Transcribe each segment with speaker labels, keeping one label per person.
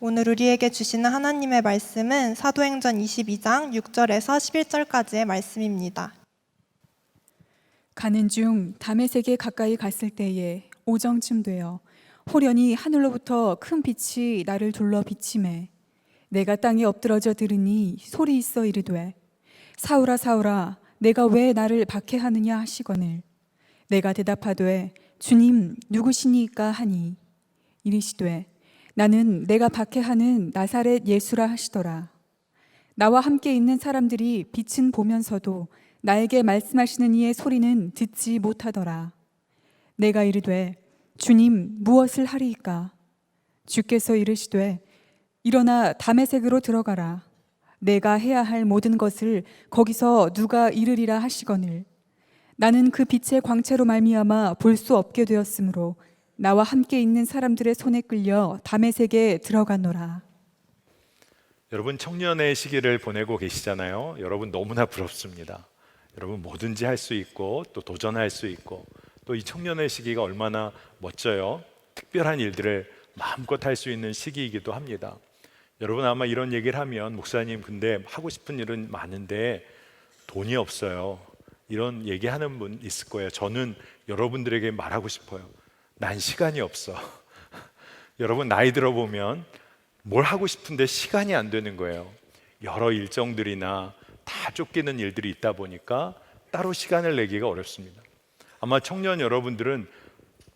Speaker 1: 오늘 우리에게 주시는 하나님의 말씀은 사도행전 22장 6절에서 11절까지의 말씀입니다.
Speaker 2: 가는 중 다메섹에 가까이 갔을 때에 오정쯤 되어 호련히 하늘로부터 큰 빛이 나를 둘러 비치매 내가 땅에 엎드러져 들으니 소리 있어 이르되 사울아 사울아 내가 왜 나를 박해하느냐 하시거늘 내가 대답하되 주님 누구시니까 하니 이르시되 나는 내가 박해하는 나사렛 예수라 하시더라. 나와 함께 있는 사람들이 빛은 보면서도 나에게 말씀하시는 이의 소리는 듣지 못하더라. 내가 이르되 주님 무엇을 하리이까? 주께서 이르시되 일어나 다메섹으로 들어가라. 내가 해야 할 모든 것을 거기서 누가 이르리라 하시거늘 나는 그 빛의 광채로 말미암아 볼 수 없게 되었으므로 나와 함께 있는 사람들의 손에 끌려 다메섹에 들어가노라.
Speaker 3: 여러분 청년의 시기를 보내고 계시잖아요. 여러분 너무나 부럽습니다. 여러분 뭐든지 할 수 있고 또 도전할 수 있고 또 이 청년의 시기가 얼마나 멋져요. 특별한 일들을 마음껏 할 수 있는 시기이기도 합니다. 여러분 아마 이런 얘기를 하면 목사님 근데 하고 싶은 일은 많은데 돈이 없어요. 이런 얘기하는 분 있을 거예요. 저는 여러분들에게 말하고 싶어요. 난 시간이 없어. 여러분 나이 들어보면 뭘 하고 싶은데 시간이 안 되는 거예요. 여러 일정들이나 다 쫓기는 일들이 있다 보니까 따로 시간을 내기가 어렵습니다. 아마 청년 여러분들은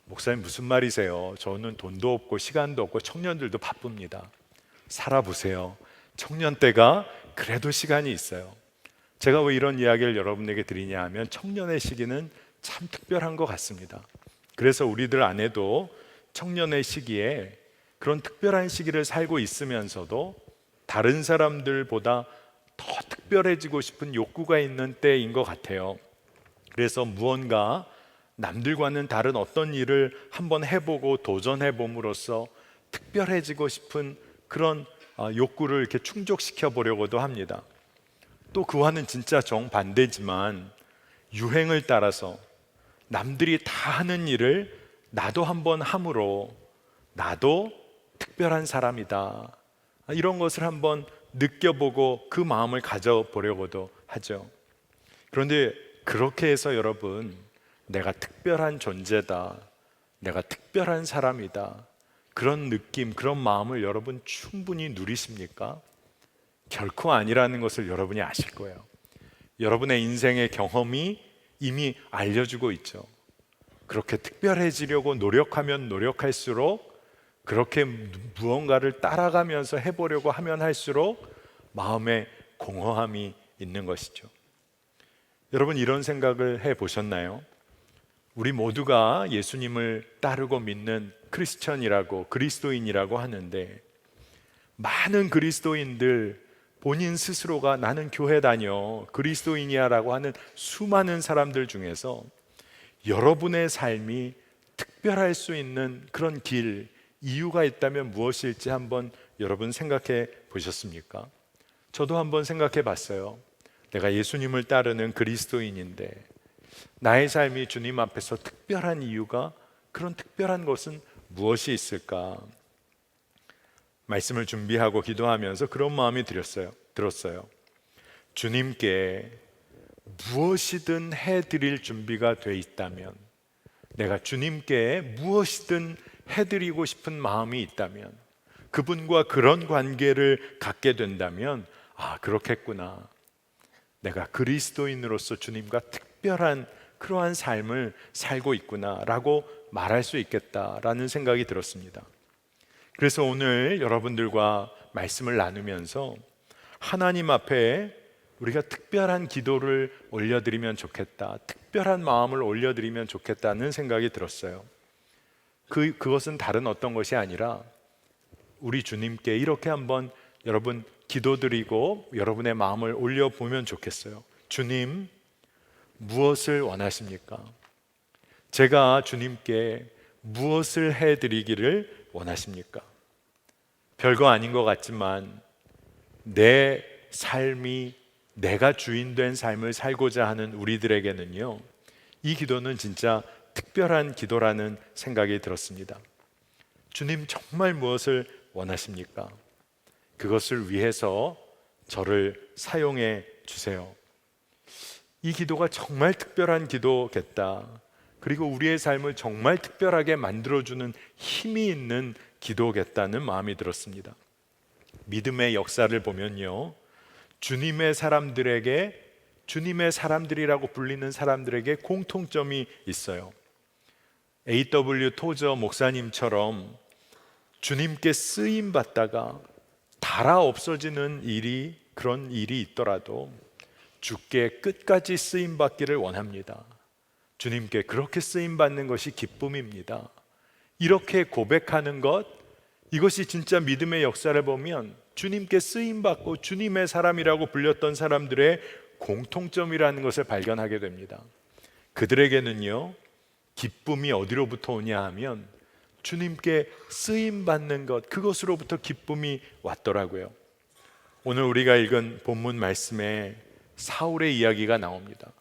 Speaker 3: 목사님 무슨 말이세요? 저는 돈도 없고 시간도 없고 청년들도 바쁩니다. 살아보세요. 청년 때가 그래도 시간이 있어요. 제가 왜 이런 이야기를 여러분에게 드리냐 하면 청년의 시기는 참 특별한 것 같습니다. 그래서 우리들 안에도 청년의 시기에 그런 특별한 시기를 살고 있으면서도 다른 사람들보다 더 특별해지고 싶은 욕구가 있는 때인 것 같아요. 그래서 무언가 남들과는 다른 어떤 일을 한번 해보고 도전해봄으로써 특별해지고 싶은 그런 욕구를 이렇게 충족시켜 보려고도 합니다. 또 그와는 진짜 정반대지만 유행을 따라서 남들이 다 하는 일을 나도 한번 함으로 나도 특별한 사람이다, 이런 것을 한번 느껴보고 그 마음을 가져보려고도 하죠. 그런데 그렇게 해서 여러분 내가 특별한 존재다, 내가 특별한 사람이다, 그런 느낌, 그런 마음을 여러분 충분히 누리십니까? 결코 아니라는 것을 여러분이 아실 거예요. 여러분의 인생의 경험이 이미 알려주고 있죠. 그렇게 특별해지려고 노력하면 노력할수록, 그렇게 무언가를 따라가면서 해보려고 하면 할수록 마음에 공허함이 있는 것이죠. 여러분 이런 생각을 해보셨나요? 우리 모두가 예수님을 따르고 믿는 크리스천이라고, 그리스도인이라고 하는데 많은 그리스도인들 본인 스스로가 나는 교회 다녀 그리스도인이야 라고 하는 수많은 사람들 중에서 여러분의 삶이 특별할 수 있는 그런 길, 이유가 있다면 무엇일지 한번 여러분 생각해 보셨습니까? 저도 한번 생각해 봤어요. 내가 예수님을 따르는 그리스도인인데 나의 삶이 주님 앞에서 특별한 이유가, 그런 특별한 것은 무엇이 있을까? 말씀을 준비하고 기도하면서 그런 마음이 들었어요. 주님께 무엇이든 해드릴 준비가 돼 있다면, 내가 주님께 무엇이든 해드리고 싶은 마음이 있다면, 그분과 그런 관계를 갖게 된다면 그렇겠구나, 내가 그리스도인으로서 주님과 특별한 그러한 삶을 살고 있구나 라고 말할 수 있겠다라는 생각이 들었습니다. 그래서 오늘 여러분들과 말씀을 나누면서 하나님 앞에 우리가 특별한 기도를 올려드리면 좋겠다, 특별한 마음을 올려드리면 좋겠다는 생각이 들었어요. 그것은 다른 어떤 것이 아니라 우리 주님께 이렇게 한번 여러분 기도드리고 여러분의 마음을 올려보면 좋겠어요. 주님, 무엇을 원하십니까? 제가 주님께 무엇을 해드리기를 원하십니까? 별거 아닌 것 같지만 내 삶이 내가 주인 된 삶을 살고자 하는 우리들에게는요, 이 기도는 진짜 특별한 기도라는 생각이 들었습니다. 주님, 정말 무엇을 원하십니까? 그것을 위해서 저를 사용해 주세요. 이 기도가 정말 특별한 기도겠다. 그리고 우리의 삶을 정말 특별하게 만들어주는 힘이 있는 기도겠다는 마음이 들었습니다. 믿음의 역사를 보면요, 주님의 사람들이라고 불리는 사람들에게 공통점이 있어요. A.W. 토저 목사님처럼 주님께 쓰임 받다가 달아 없어지는 그런 일이 있더라도 주께 끝까지 쓰임 받기를 원합니다. 주님께 그렇게 쓰임 받는 것이 기쁨입니다. 이렇게 고백하는 것, 이것이 진짜 믿음의 역사를 보면 주님께 쓰임 받고 주님의 사람이라고 불렸던 사람들의 공통점이라는 것을 발견하게 됩니다. 그들에게는요, 기쁨이 어디로부터 오냐 하면 주님께 쓰임 받는 것, 그것으로부터 기쁨이 왔더라고요. 오늘 우리가 읽은 본문 말씀에 사울의 이야기가 나옵니다.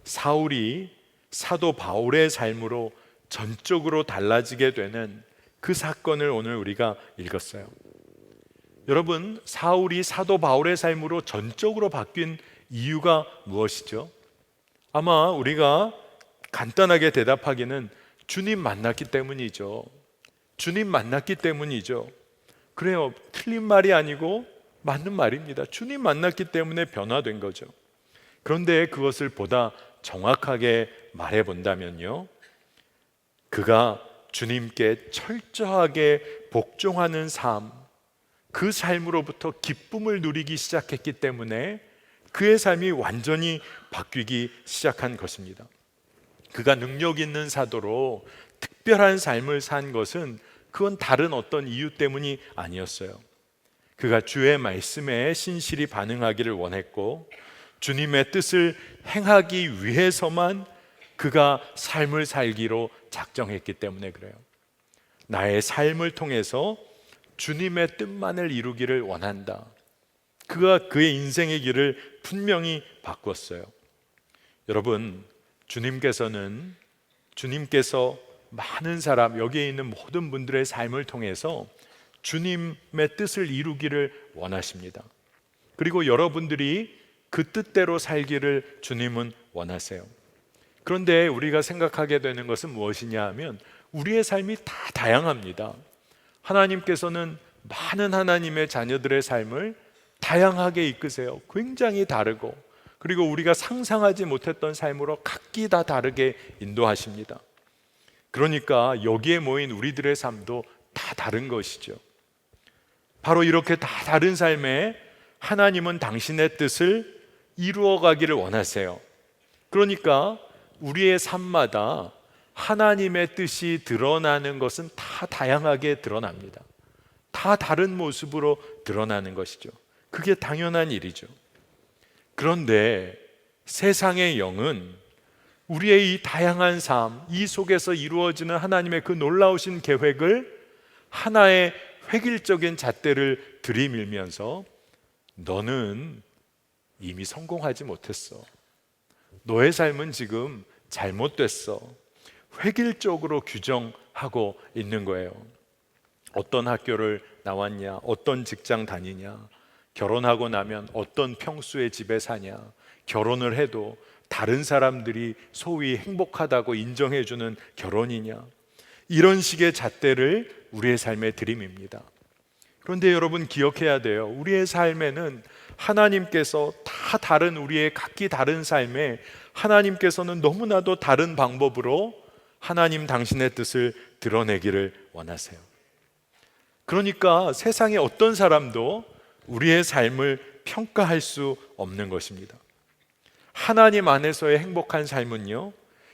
Speaker 3: 사울이 사도 바울의 삶으로 전적으로 달라지게 되는 그 사건을 오늘 우리가 읽었어요. 여러분, 사울이 사도 바울의 삶으로 전적으로 바뀐 이유가 무엇이죠? 아마 우리가 간단하게 대답하기는 주님 만났기 때문이죠. 주님 만났기 때문이죠. 그래요. 틀린 말이 아니고 맞는 말입니다. 주님 만났기 때문에 변화된 거죠. 그런데 그것을 보다 정확하게 말해 본다면요, 그가 주님께 철저하게 복종하는 삶, 그 삶으로부터 기쁨을 누리기 시작했기 때문에 그의 삶이 완전히 바뀌기 시작한 것입니다. 그가 능력 있는 사도로 특별한 삶을 산 것은 그건 다른 어떤 이유 때문이 아니었어요. 그가 주의 말씀에 신실히 반응하기를 원했고 주님의 뜻을 행하기 위해서만 그가 삶을 살기로 작정했기 때문에 그래요. 나의 삶을 통해서 주님의 뜻만을 이루기를 원한다. 그가 그의 인생의 길을 분명히 바꿨어요. 여러분, 주님께서 많은 사람, 여기에 있는 모든 분들의 삶을 통해서 주님의 뜻을 이루기를 원하십니다. 그리고 여러분들이 그 뜻대로 살기를 주님은 원하세요. 그런데 우리가 생각하게 되는 것은 무엇이냐 하면 우리의 삶이 다 다양합니다. 하나님께서는 많은 하나님의 자녀들의 삶을 다양하게 이끄세요. 굉장히 다르고, 그리고 우리가 상상하지 못했던 삶으로 각기 다 다르게 인도하십니다. 그러니까 여기에 모인 우리들의 삶도 다 다른 것이죠. 바로 이렇게 다 다른 삶에 하나님은 당신의 뜻을 이루어가기를 원하세요. 그러니까 우리의 삶마다 하나님의 뜻이 드러나는 것은 다 다양하게 드러납니다. 다 다른 모습으로 드러나는 것이죠. 그게 당연한 일이죠. 그런데 세상의 영은 우리의 이 다양한 삶, 이 속에서 이루어지는 하나님의 그 놀라우신 계획을 하나의 획일적인 잣대를 들이밀면서 너는 이미 성공하지 못했어. 너의 삶은 지금 잘못됐어. 획일적으로 규정하고 있는 거예요. 어떤 학교를 나왔냐, 어떤 직장 다니냐, 결혼하고 나면 어떤 평수의 집에 사냐, 결혼을 해도 다른 사람들이 소위 행복하다고 인정해주는 결혼이냐, 이런 식의 잣대를 우리의 삶에 들이밉니다. 그런데 여러분 기억해야 돼요. 우리의 삶에는 하나님께서 다 다른, 우리의 각기 다른 삶에 하나님께서는 너무나도 다른 방법으로 하나님 당신의 뜻을 드러내기를 원하세요. 그러니까 세상의 어떤 사람도 우리의 삶을 평가할 수 없는 것입니다. 하나님 안에서의 행복한 삶은요,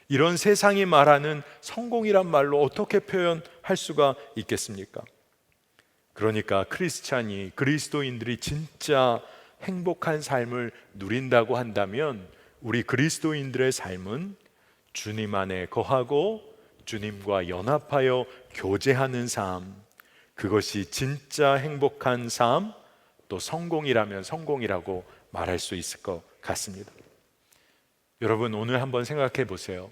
Speaker 3: 이런 세상이 말하는 성공이란 말로 어떻게 표현할 수가 있겠습니까? 그러니까 크리스찬이, 그리스도인들이 진짜 행복한 삶을 누린다고 한다면 우리 그리스도인들의 삶은 주님 안에 거하고 주님과 연합하여 교제하는 삶, 그것이 진짜 행복한 삶, 또 성공이라면 성공이라고 말할 수 있을 것 같습니다. 여러분, 오늘 한번 생각해 보세요.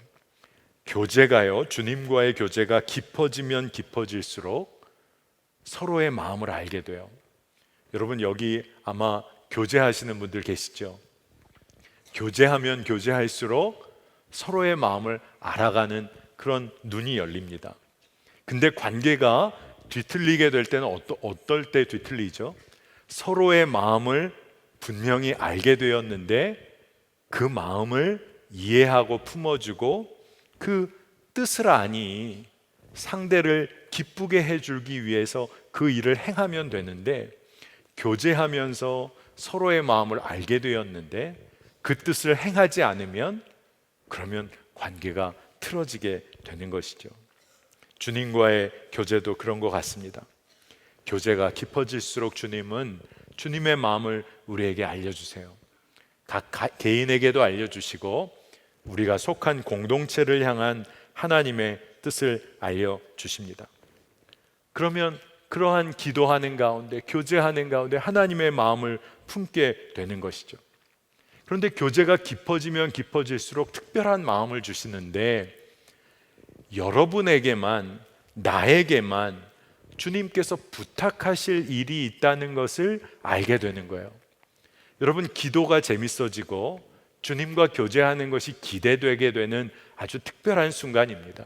Speaker 3: 교제가요, 주님과의 교제가 깊어지면 깊어질수록 서로의 마음을 알게 돼요. 여러분, 여기 아마 교제하시는 분들 계시죠? 교제하면 교제할수록 서로의 마음을 알아가는 그런 눈이 열립니다. 근데 관계가 뒤틀리게 될 때는 어떨 때 뒤틀리죠? 서로의 마음을 분명히 알게 되었는데 그 마음을 이해하고 품어주고 그 뜻을 아니 상대를 기쁘게 해주기 위해서 그 일을 행하면 되는데, 교제하면서 서로의 마음을 알게 되었는데 그 뜻을 행하지 않으면 그러면 관계가 틀어지게 되는 것이죠. 주님과의 교제도 그런 것 같습니다. 교제가 깊어질수록 주님은 주님의 마음을 우리에게 알려주세요. 각 개인에게도 알려주시고 우리가 속한 공동체를 향한 하나님의 뜻을 알려주십니다. 그러면 그러한 기도하는 가운데, 교제하는 가운데 하나님의 마음을 품게 되는 것이죠. 그런데 교제가 깊어지면 깊어질수록 특별한 마음을 주시는데, 여러분에게만, 나에게만 주님께서 부탁하실 일이 있다는 것을 알게 되는 거예요. 여러분, 기도가 재밌어지고 주님과 교제하는 것이 기대되게 되는 아주 특별한 순간입니다.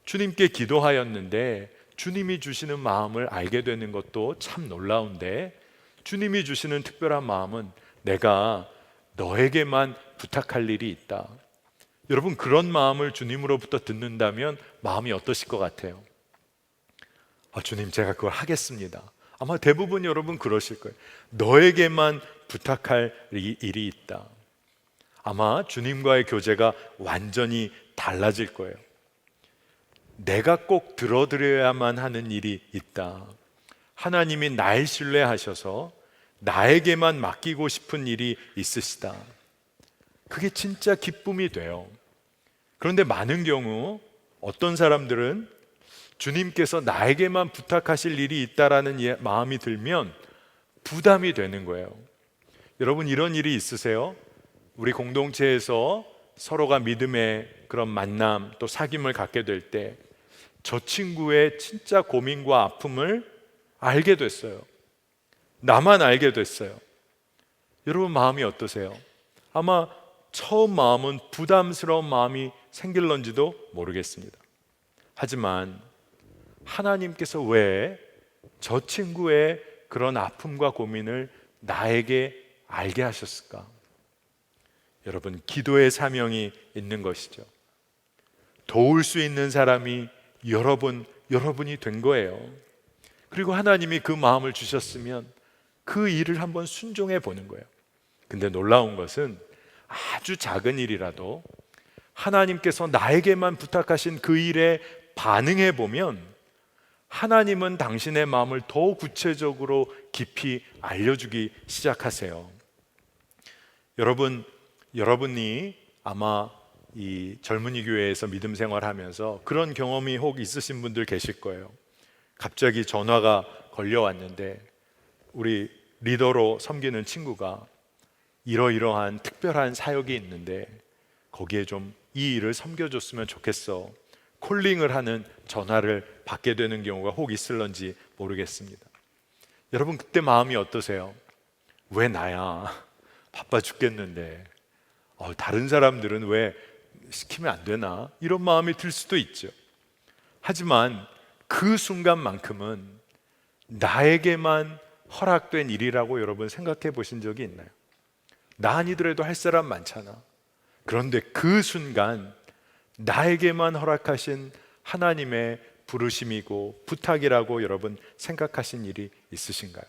Speaker 3: 주님께 기도하였는데 주님이 주시는 마음을 알게 되는 것도 참 놀라운데, 주님이 주시는 특별한 마음은 내가 너에게만 부탁할 일이 있다. 여러분, 그런 마음을 주님으로부터 듣는다면 마음이 어떠실 것 같아요? 주님, 제가 그걸 하겠습니다. 아마 대부분 여러분 그러실 거예요. 너에게만 부탁할 일이 있다. 아마 주님과의 교제가 완전히 달라질 거예요. 내가 꼭 들어드려야만 하는 일이 있다. 하나님이 날 신뢰하셔서 나에게만 맡기고 싶은 일이 있으시다. 그게 진짜 기쁨이 돼요. 그런데 많은 경우 어떤 사람들은 주님께서 나에게만 부탁하실 일이 있다라는 마음이 들면 부담이 되는 거예요. 여러분, 이런 일이 있으세요? 우리 공동체에서 서로가 믿음의 그런 만남 또 사귐을 갖게 될 때 저 친구의 진짜 고민과 아픔을 알게 됐어요. 나만 알게 됐어요. 여러분, 마음이 어떠세요? 아마 처음 마음은 부담스러운 마음이 생길런지도 모르겠습니다. 하지만 하나님께서 왜 저 친구의 그런 아픔과 고민을 나에게 알게 하셨을까? 여러분, 기도의 사명이 있는 것이죠. 도울 수 있는 사람이 여러분이 된 거예요. 그리고 하나님이 그 마음을 주셨으면 그 일을 한번 순종해 보는 거예요. 근데 놀라운 것은 아주 작은 일이라도 하나님께서 나에게만 부탁하신 그 일에 반응해 보면 하나님은 당신의 마음을 더 구체적으로 깊이 알려주기 시작하세요. 여러분이 아마 이 젊은이 교회에서 믿음 생활하면서 그런 경험이 혹 있으신 분들 계실 거예요. 갑자기 전화가 걸려왔는데 우리 리더로 섬기는 친구가 이러이러한 특별한 사역이 있는데 거기에 좀 이 일을 섬겨줬으면 좋겠어. 콜링을 하는 전화를 받게 되는 경우가 혹 있을런지 모르겠습니다. 여러분, 그때 마음이 어떠세요? 왜 나야? 바빠 죽겠는데 다른 사람들은 왜 시키면 안 되나? 이런 마음이 들 수도 있죠. 하지만 그 순간만큼은 나에게만 허락된 일이라고 여러분 생각해 보신 적이 있나요? 나 아니더라도 할 사람 많잖아. 그런데 그 순간 나에게만 허락하신 하나님의 부르심이고 부탁이라고 여러분 생각하신 일이 있으신가요?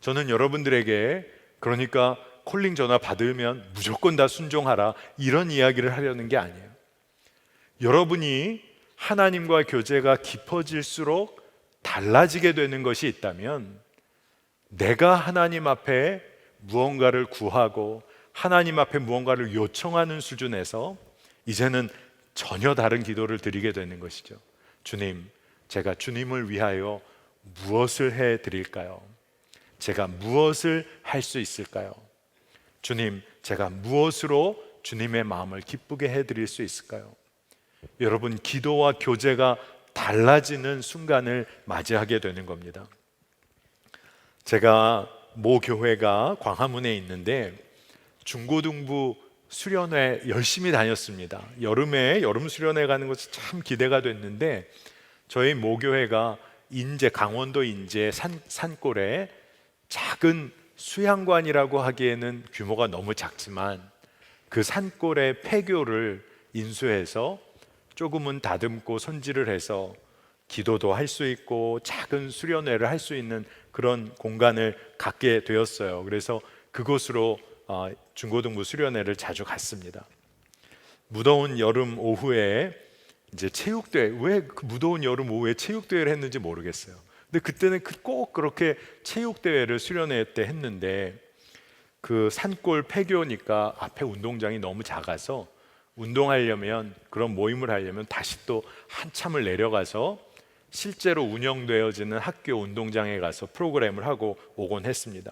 Speaker 3: 저는 여러분들에게 그러니까 콜링 전화 받으면 무조건 다 순종하라 이런 이야기를 하려는 게 아니에요. 여러분이 하나님과 교제가 깊어질수록 달라지게 되는 것이 있다면, 내가 하나님 앞에 무언가를 구하고 하나님 앞에 무언가를 요청하는 수준에서 이제는 전혀 다른 기도를 드리게 되는 것이죠. 주님, 제가 주님을 위하여 무엇을 해 드릴까요? 제가 무엇을 할 수 있을까요? 주님, 제가 무엇으로 주님의 마음을 기쁘게 해 드릴 수 있을까요? 여러분, 기도와 교제가 달라지는 순간을 맞이하게 되는 겁니다. 제가 모 교회가 광화문에 있는데 중고등부 수련회 열심히 다녔습니다. 여름에 여름 수련회 가는 것이 참 기대가 됐는데 저희 모 교회가 강원도 인제 산골에 작은 수양관이라고 하기에는 규모가 너무 작지만 그 산골의 폐교를 인수해서 조금은 다듬고 손질을 해서 기도도 할 수 있고 작은 수련회를 할 수 있는 그런 공간을 갖게 되었어요. 그래서 그곳으로 중고등부 수련회를 자주 갔습니다. 무더운 여름 오후에 이제 체육대회, 왜 그 무더운 여름 오후에 체육대회를 했는지 모르겠어요. 근데 그때는 꼭 그렇게 체육대회를 수련회 때 했는데 그 산골 폐교니까 앞에 운동장이 너무 작아서 운동하려면, 그런 모임을 하려면 다시 또 한참을 내려가서 실제로 운영되어지는 학교 운동장에 가서 프로그램을 하고 오곤 했습니다.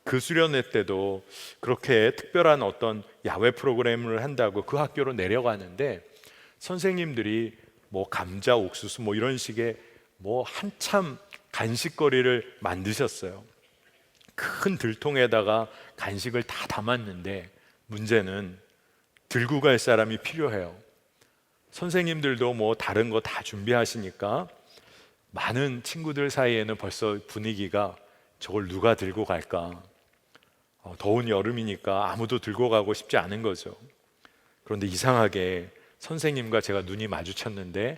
Speaker 3: 그 수련회 때도 그렇게 특별한 어떤 야외 프로그램을 한다고 그 학교로 내려가는데 선생님들이 뭐 감자 옥수수 뭐 이런 식의 뭐 한참 간식거리를 만드셨어요. 큰 들통에다가 간식을 다 담았는데 문제는 들고 갈 사람이 필요해요. 선생님들도 뭐 다른 거 다 준비하시니까 많은 친구들 사이에는 벌써 분위기가 저걸 누가 들고 갈까? 더운 여름이니까 아무도 들고 가고 싶지 않은 거죠. 그런데 이상하게 선생님과 제가 눈이 마주쳤는데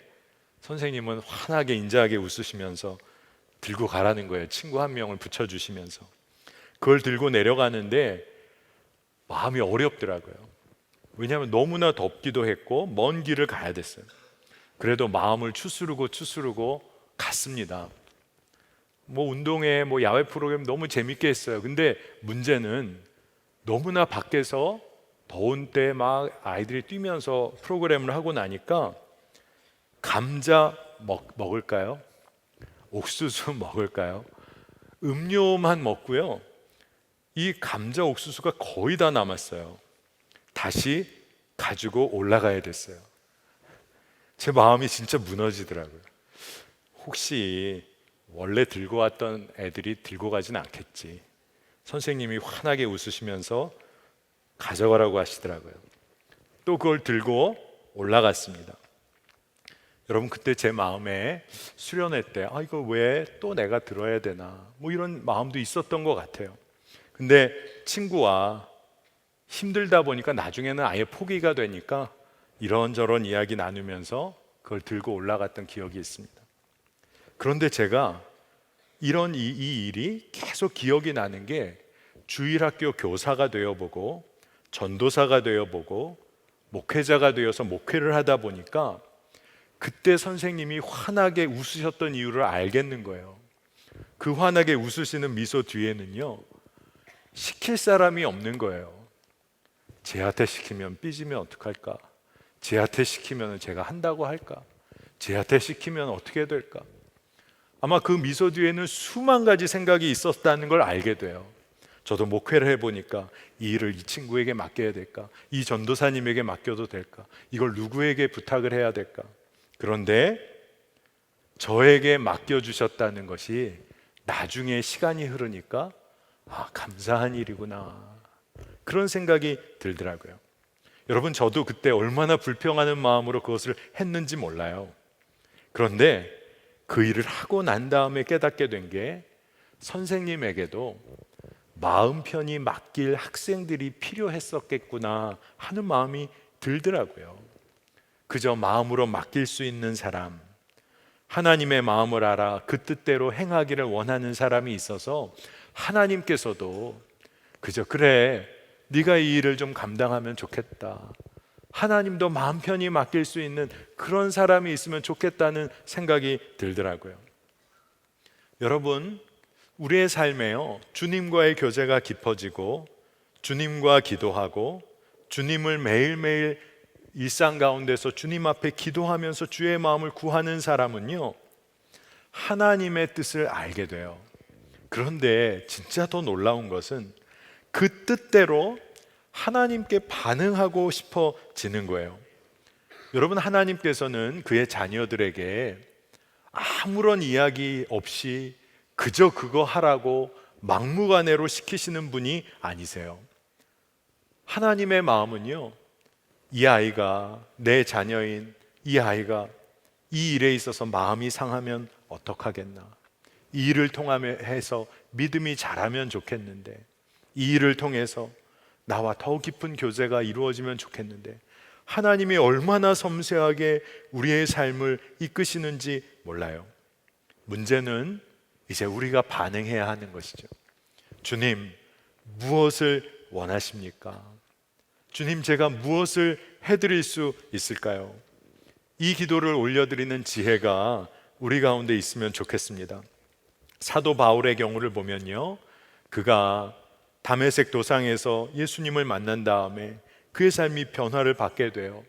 Speaker 3: 선생님은 환하게 인자하게 웃으시면서 들고 가라는 거예요. 친구 한 명을 붙여주시면서. 그걸 들고 내려가는데 마음이 어렵더라고요. 왜냐하면 너무나 덥기도 했고 먼 길을 가야 됐어요. 그래도 마음을 추스르고 갔습니다. 뭐 운동회, 뭐 야외 프로그램 너무 재밌게 했어요. 근데 문제는 너무나 밖에서 더운 때 막 아이들이 뛰면서 프로그램을 하고 나니까 감자 먹을까요? 옥수수 먹을까요? 음료만 먹고요. 이 감자 옥수수가 거의 다 남았어요. 다시 가지고 올라가야 됐어요. 제 마음이 진짜 무너지더라고요. 혹시 원래 들고 왔던 애들이 들고 가진 않겠지. 선생님이 환하게 웃으시면서 가져가라고 하시더라고요. 또 그걸 들고 올라갔습니다. 여러분, 그때 제 마음에 수련회 때 이거 왜 또 내가 들어야 되나 뭐 이런 마음도 있었던 것 같아요. 근데 친구와 힘들다 보니까 나중에는 아예 포기가 되니까 이런저런 이야기 나누면서 그걸 들고 올라갔던 기억이 있습니다. 그런데 제가 이런 이 일이 계속 기억이 나는 게 주일학교 교사가 되어보고 전도사가 되어보고 목회자가 되어서 목회를 하다 보니까 그때 선생님이 환하게 웃으셨던 이유를 알겠는 거예요. 그 환하게 웃으시는 미소 뒤에는요, 시킬 사람이 없는 거예요. 쟤한테 시키면 삐지면 어떡할까? 쟤한테 시키면 제가 한다고 할까? 쟤한테 시키면 어떻게 될까? 아마 그 미소 뒤에는 수만 가지 생각이 있었다는 걸 알게 돼요. 저도 목회를 해보니까 이 일을 이 친구에게 맡겨야 될까? 이 전도사님에게 맡겨도 될까? 이걸 누구에게 부탁을 해야 될까? 그런데 저에게 맡겨주셨다는 것이 나중에 시간이 흐르니까 감사한 일이구나, 그런 생각이 들더라고요. 여러분, 저도 그때 얼마나 불평하는 마음으로 그것을 했는지 몰라요. 그런데 그 일을 하고 난 다음에 깨닫게 된 게 선생님에게도 마음 편히 맡길 학생들이 필요했었겠구나 하는 마음이 들더라고요. 그저 마음으로 맡길 수 있는 사람, 하나님의 마음을 알아 그 뜻대로 행하기를 원하는 사람이 있어서 하나님께서도 그저 그래, 네가 이 일을 좀 감당하면 좋겠다, 하나님도 마음 편히 맡길 수 있는 그런 사람이 있으면 좋겠다는 생각이 들더라고요. 여러분, 우리의 삶에요, 주님과의 교제가 깊어지고 주님과 기도하고 주님을 매일매일 일상 가운데서 주님 앞에 기도하면서 주의 마음을 구하는 사람은요, 하나님의 뜻을 알게 돼요. 그런데 진짜 더 놀라운 것은 그 뜻대로 하나님께 반응하고 싶어지는 거예요. 여러분, 하나님께서는 그의 자녀들에게 아무런 이야기 없이 그저 그거 하라고 막무가내로 시키시는 분이 아니세요. 하나님의 마음은요, 이 아이가, 내 자녀인 이 아이가 이 일에 있어서 마음이 상하면 어떡하겠나, 이 일을 통해서 믿음이 자라면 좋겠는데, 이 일을 통해서 나와 더 깊은 교제가 이루어지면 좋겠는데, 하나님이 얼마나 섬세하게 우리의 삶을 이끄시는지 몰라요. 문제는 이제 우리가 반응해야 하는 것이죠. 주님, 무엇을 원하십니까? 주님, 제가 무엇을 해드릴 수 있을까요? 이 기도를 올려드리는 지혜가 우리 가운데 있으면 좋겠습니다. 사도 바울의 경우를 보면요, 그가 다메섹 도상에서 예수님을 만난 다음에 그의 삶이 변화를 받게 돼요.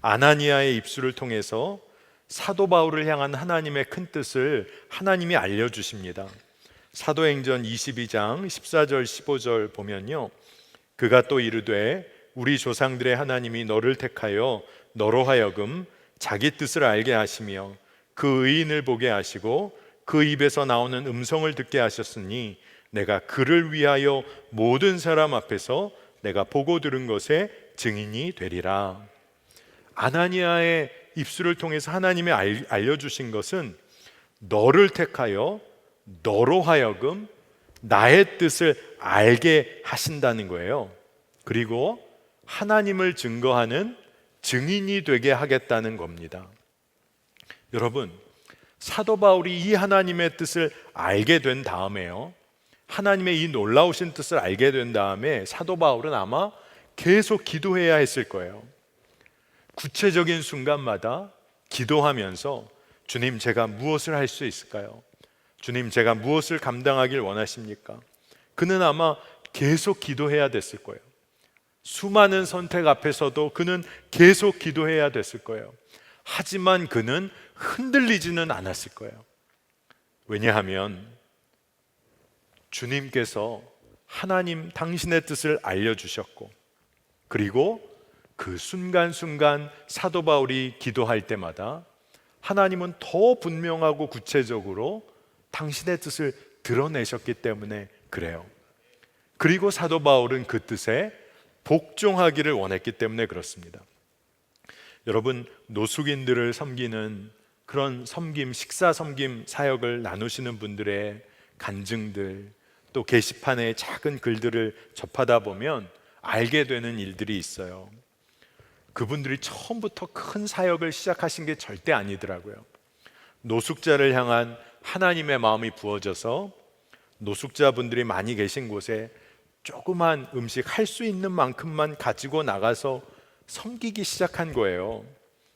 Speaker 3: 아나니아의 입술을 통해서 사도 바울을 향한 하나님의 큰 뜻을 하나님이 알려주십니다. 사도행전 22장 14절 15절 보면요, 그가 또 이르되 우리 조상들의 하나님이 너를 택하여 너로 하여금 자기 뜻을 알게 하시며 그 의인을 보게 하시고 그 입에서 나오는 음성을 듣게 하셨으니 내가 그를 위하여 모든 사람 앞에서 내가 보고 들은 것에 증인이 되리라. 아나니아의 입술을 통해서 하나님이 알려주신 것은 너를 택하여 너로 하여금 나의 뜻을 알게 하신다는 거예요. 그리고 하나님을 증거하는 증인이 되게 하겠다는 겁니다. 여러분, 사도 바울이 이 하나님의 뜻을 알게 된 다음에요, 하나님의 이 놀라우신 뜻을 알게 된 다음에 사도 바울은 아마 계속 기도해야 했을 거예요. 구체적인 순간마다 기도하면서 주님, 제가 무엇을 할 수 있을까요? 주님, 제가 무엇을 감당하길 원하십니까? 그는 아마 계속 기도해야 됐을 거예요. 수많은 선택 앞에서도 그는 계속 기도해야 됐을 거예요. 하지만 그는 흔들리지는 않았을 거예요. 왜냐하면 주님께서 하나님 당신의 뜻을 알려주셨고, 그리고 그 순간순간 사도 바울이 기도할 때마다 하나님은 더 분명하고 구체적으로 당신의 뜻을 드러내셨기 때문에 그래요. 그리고 사도 바울은 그 뜻에 복종하기를 원했기 때문에 그렇습니다. 여러분, 노숙인들을 섬기는 그런 섬김, 식사 섬김 사역을 나누시는 분들의 간증들, 또 게시판의 작은 글들을 접하다 보면 알게 되는 일들이 있어요. 그분들이 처음부터 큰 사역을 시작하신 게 절대 아니더라고요. 노숙자를 향한 하나님의 마음이 부어져서 노숙자분들이 많이 계신 곳에 조그만 음식 할 수 있는 만큼만 가지고 나가서 섬기기 시작한 거예요.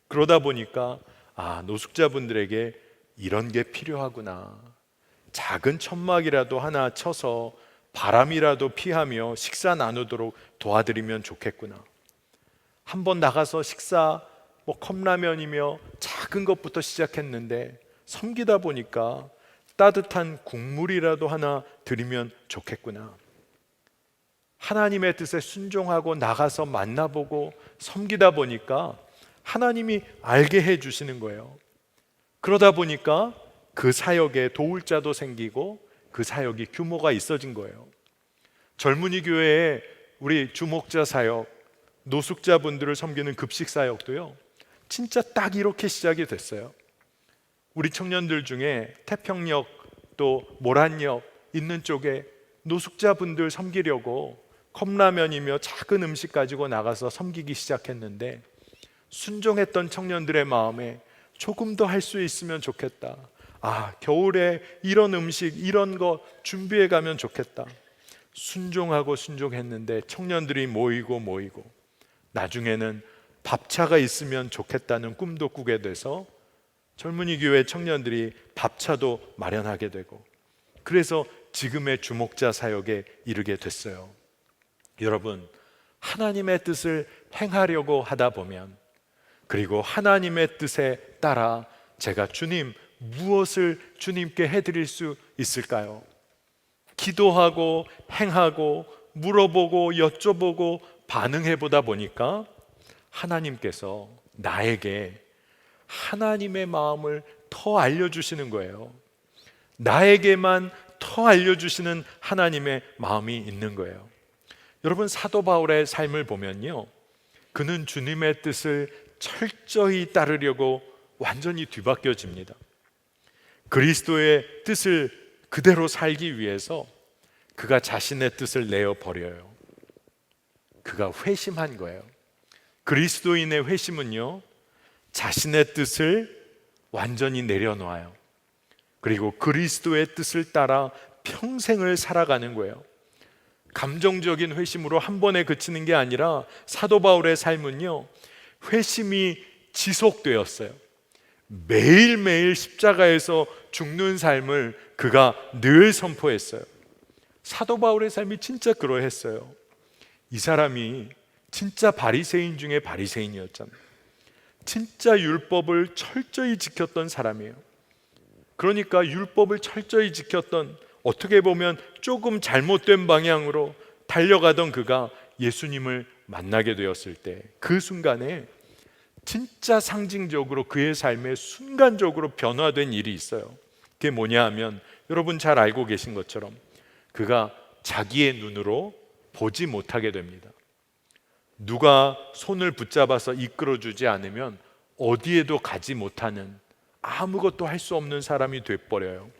Speaker 3: 그러다 보니까 노숙자분들에게 이런 게 필요하구나, 작은 천막이라도 하나 쳐서 바람이라도 피하며 식사 나누도록 도와드리면 좋겠구나. 한번 나가서 식사 컵라면이며 작은 것부터 시작했는데 섬기다 보니까 따뜻한 국물이라도 하나 드리면 좋겠구나. 하나님의 뜻에 순종하고 나가서 만나보고 섬기다 보니까 하나님이 알게 해주시는 거예요. 그러다 보니까 그 사역에 도울 자도 생기고 그 사역이 규모가 있어진 거예요. 젊은이 교회에 우리 주목자 사역, 노숙자분들을 섬기는 급식 사역도요, 진짜 딱 이렇게 시작이 됐어요. 우리 청년들 중에 태평역 또 모란역 있는 쪽에 노숙자분들 섬기려고 컵라면이며 작은 음식 가지고 나가서 섬기기 시작했는데, 순종했던 청년들의 마음에 조금 더 할 수 있으면 좋겠다, 겨울에 이런 음식 이런 거 준비해 가면 좋겠다. 순종했는데 청년들이 모이고 나중에는 밥차가 있으면 좋겠다는 꿈도 꾸게 돼서 젊은이 교회 청년들이 밥차도 마련하게 되고, 그래서 지금의 주목자 사역에 이르게 됐어요. 여러분, 하나님의 뜻을 행하려고 하다 보면, 그리고 하나님의 뜻에 따라 제가 주님, 무엇을 주님께 해드릴 수 있을까요? 기도하고 행하고 물어보고 여쭤보고 반응해보다 보니까 하나님께서 나에게 하나님의 마음을 더 알려주시는 거예요. 나에게만 더 알려주시는 하나님의 마음이 있는 거예요. 여러분, 사도 바울의 삶을 보면요, 그는 주님의 뜻을 철저히 따르려고 완전히 뒤바뀌어집니다. 그리스도의 뜻을 그대로 살기 위해서 그가 자신의 뜻을 내어버려요. 그가 회심한 거예요. 그리스도인의 회심은요, 자신의 뜻을 완전히 내려놓아요. 그리고 그리스도의 뜻을 따라 평생을 살아가는 거예요. 감정적인 회심으로 한 번에 그치는 게 아니라 사도 바울의 삶은요, 회심이 지속되었어요. 매일매일 십자가에서 죽는 삶을 그가 늘 선포했어요. 사도 바울의 삶이 진짜 그러했어요. 이 사람이 진짜 바리새인 중에 바리새인이었잖아요. 진짜 율법을 철저히 지켰던 사람이에요. 그러니까 율법을 철저히 지켰던, 어떻게 보면 조금 잘못된 방향으로 달려가던 그가 예수님을 만나게 되었을 때, 그 순간에 진짜 상징적으로 그의 삶에 순간적으로 변화된 일이 있어요. 그게 뭐냐 하면, 여러분 잘 알고 계신 것처럼 그가 자기의 눈으로 보지 못하게 됩니다. 누가 손을 붙잡아서 이끌어주지 않으면 어디에도 가지 못하는, 아무것도 할 수 없는 사람이 돼버려요.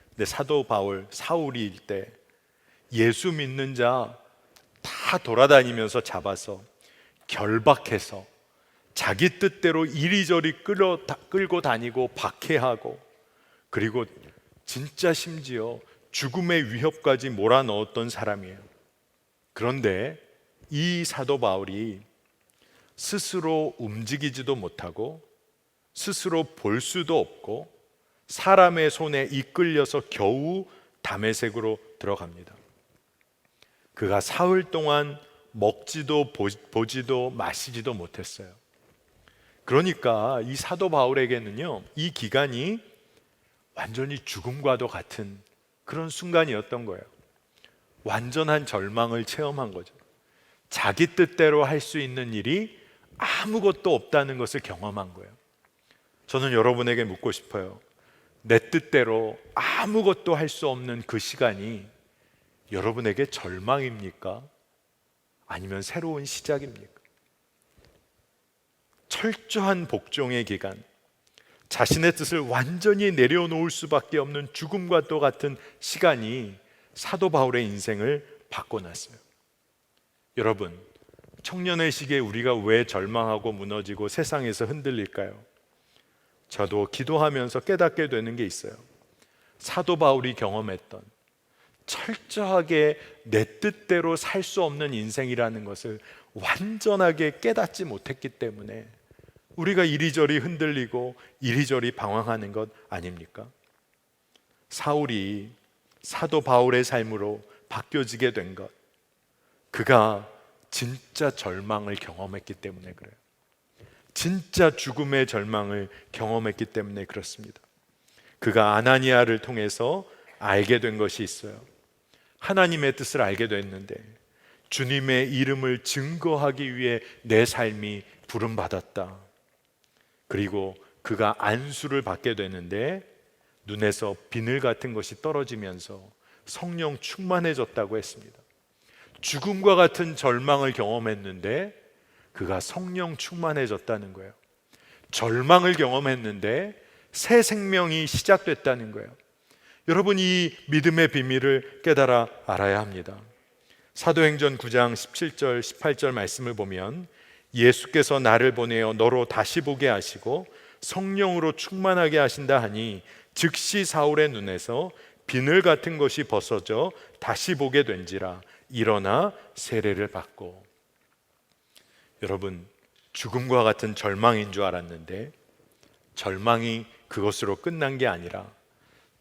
Speaker 3: 근데 사도 바울, 사울일 때 예수 믿는 자 다 돌아다니면서 잡아서 결박해서 자기 뜻대로 이리저리 끌고 다니고 박해하고, 그리고 진짜 심지어 죽음의 위협까지 몰아넣었던 사람이에요. 그런데 이 사도 바울이 스스로 움직이지도 못하고 스스로 볼 수도 없고 사람의 손에 이끌려서 겨우 다메섹으로 들어갑니다. 그가 사흘 동안 먹지도 보지도 마시지도 못했어요. 그러니까 이 사도 바울에게는요, 이 기간이 완전히 죽음과도 같은 그런 순간이었던 거예요. 완전한 절망을 체험한 거죠. 자기 뜻대로 할 수 있는 일이 아무것도 없다는 것을 경험한 거예요. 저는 여러분에게 묻고 싶어요. 내 뜻대로 아무것도 할 수 없는 그 시간이 여러분에게 절망입니까? 아니면 새로운 시작입니까? 철저한 복종의 기간, 자신의 뜻을 완전히 내려놓을 수밖에 없는 죽음과 또 같은 시간이 사도 바울의 인생을 바꿔놨어요. 여러분, 청년의 시기에 우리가 왜 절망하고 무너지고 세상에서 흔들릴까요? 저도 기도하면서 깨닫게 되는 게 있어요. 사도 바울이 경험했던 철저하게 내 뜻대로 살 수 없는 인생이라는 것을 완전하게 깨닫지 못했기 때문에 우리가 이리저리 흔들리고 이리저리 방황하는 것 아닙니까? 사울이 사도 바울의 삶으로 바뀌어지게 된 것, 그가 진짜 절망을 경험했기 때문에 그래요. 진짜 죽음의 절망을 경험했기 때문에 그렇습니다. 그가 아나니아를 통해서 알게 된 것이 있어요. 하나님의 뜻을 알게 됐는데 주님의 이름을 증거하기 위해 내 삶이 부름받았다. 그리고 그가 안수를 받게 되는데 눈에서 비늘 같은 것이 떨어지면서 성령 충만해졌다고 했습니다. 죽음과 같은 절망을 경험했는데 그가 성령 충만해졌다는 거예요. 절망을 경험했는데 새 생명이 시작됐다는 거예요. 여러분, 이 믿음의 비밀을 깨달아 알아야 합니다. 사도행전 9장 17절 18절 말씀을 보면, 예수께서 나를 보내어 너로 다시 보게 하시고 성령으로 충만하게 하신다 하니 즉시 사울의 눈에서 비늘 같은 것이 벗어져 다시 보게 된지라. 일어나 세례를 받고. 여러분, 죽음과 같은 절망인 줄 알았는데 절망이 그것으로 끝난 게 아니라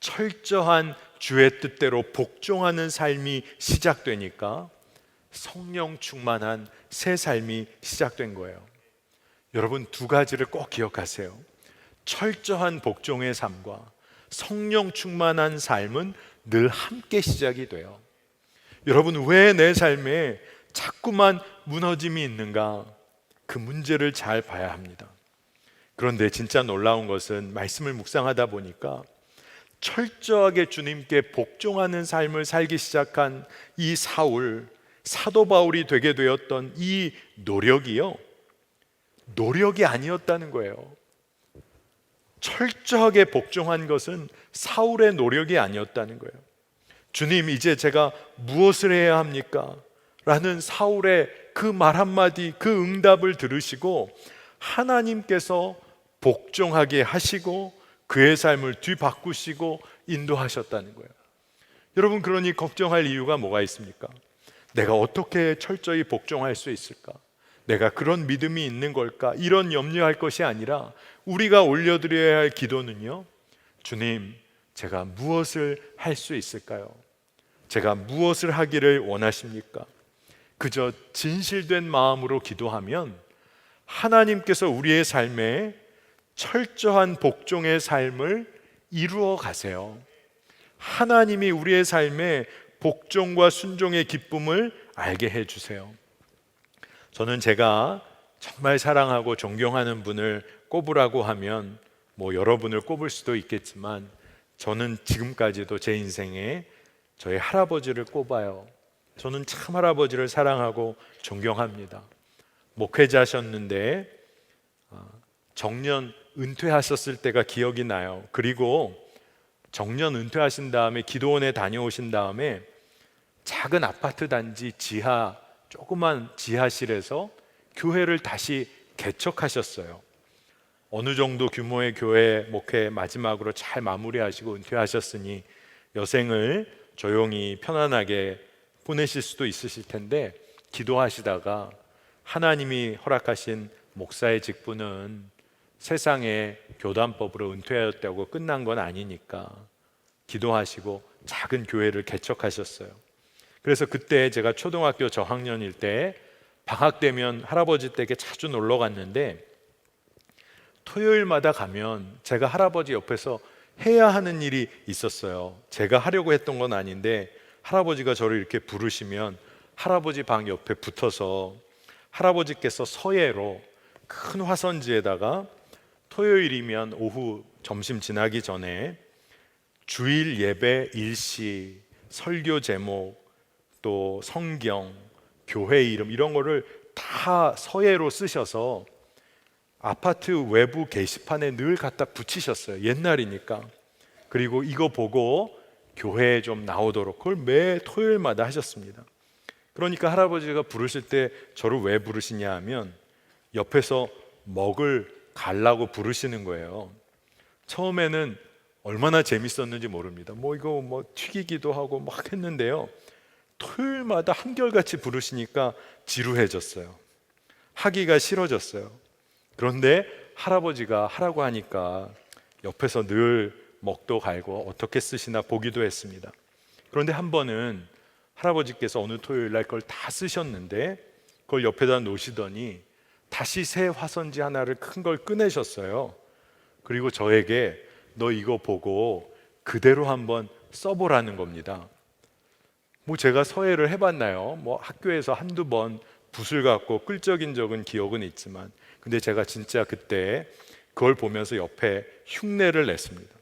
Speaker 3: 철저한 주의 뜻대로 복종하는 삶이 시작되니까 성령 충만한 새 삶이 시작된 거예요. 여러분, 두 가지를 꼭 기억하세요. 철저한 복종의 삶과 성령 충만한 삶은 늘 함께 시작이 돼요. 여러분, 왜 내 삶에 자꾸만 무너짐이 있는가? 그 문제를 잘 봐야 합니다. 그런데 진짜 놀라운 것은 말씀을 묵상하다 보니까 철저하게 주님께 복종하는 삶을 살기 시작한 이 사도 바울이 되게 되었던 이 노력이요, 노력이 아니었다는 거예요. 철저하게 복종한 것은 사울의 노력이 아니었다는 거예요. 주님, 이제 제가 무엇을 해야 합니까? 라는 사울의 그 말 한마디, 그 응답을 들으시고 하나님께서 복종하게 하시고 그의 삶을 뒤바꾸시고 인도하셨다는 거예요. 여러분, 그러니 걱정할 이유가 뭐가 있습니까? 내가 어떻게 철저히 복종할 수 있을까? 내가 그런 믿음이 있는 걸까? 이런 염려할 것이 아니라 우리가 올려드려야 할 기도는요, 주님, 제가 무엇을 할 수 있을까요? 제가 무엇을 하기를 원하십니까? 그저 진실된 마음으로 기도하면 하나님께서 우리의 삶에 철저한 복종의 삶을 이루어 가세요. 하나님이 우리의 삶에 복종과 순종의 기쁨을 알게 해주세요. 저는 제가 정말 사랑하고 존경하는 분을 꼽으라고 하면 여러분을 꼽을 수도 있겠지만, 저는 지금까지도 제 인생에 저희 할아버지를 꼽아요. 저는 참 할아버지를 사랑하고 존경합니다. 목회자셨는데 정년 은퇴하셨을 때가 기억이 나요. 그리고 정년 은퇴하신 다음에 기도원에 다녀오신 다음에 작은 아파트 단지 조그만 지하실에서 교회를 다시 개척하셨어요. 어느 정도 규모의 교회 목회 마지막으로 잘 마무리하시고 은퇴하셨으니 여생을 조용히 편안하게 보내실 수도 있으실 텐데, 기도하시다가 하나님이 허락하신 목사의 직분은 세상의 교단법으로 은퇴하였다고 끝난 건 아니니까 기도하시고 작은 교회를 개척하셨어요. 그래서 그때 제가 초등학교 저학년일 때 방학 되면 할아버지 댁에 자주 놀러 갔는데, 토요일마다 가면 제가 할아버지 옆에서 해야 하는 일이 있었어요. 제가 하려고 했던 건 아닌데 할아버지가 저를 이렇게 부르시면 할아버지 방 옆에 붙어서 할아버지께서 서예로 큰 화선지에다가 토요일이면 오후 점심 지나기 전에 주일 예배 일시, 설교 제목, 또 성경, 교회 이름 이런 거를 다 서예로 쓰셔서 아파트 외부 게시판에 늘 갖다 붙이셨어요. 옛날이니까. 그리고 이거 보고 교회에 좀 나오도록 그걸 매 토요일마다 하셨습니다. 그러니까 할아버지가 부르실 때 저를 왜 부르시냐 하면 옆에서 먹을 갈라고 부르시는 거예요. 처음에는 얼마나 재밌었는지 모릅니다. 이거 튀기기도 하고 막 했는데요, 토요일마다 한결같이 부르시니까 지루해졌어요. 하기가 싫어졌어요. 그런데 할아버지가 하라고 하니까 옆에서 늘 먹도 갈고 어떻게 쓰시나 보기도 했습니다. 그런데 한 번은 할아버지께서 어느 토요일 날 그걸 다 쓰셨는데 그걸 옆에다 놓으시더니 다시 새 화선지 하나를 큰 걸 꺼내셨어요. 그리고 저에게 너 이거 보고 그대로 한번 써보라는 겁니다. 제가 서예를 해봤나요? 학교에서 한두 번 붓을 갖고 끌적인 적은 기억은 있지만, 근데 제가 진짜 그때 그걸 보면서 옆에 흉내를 냈습니다.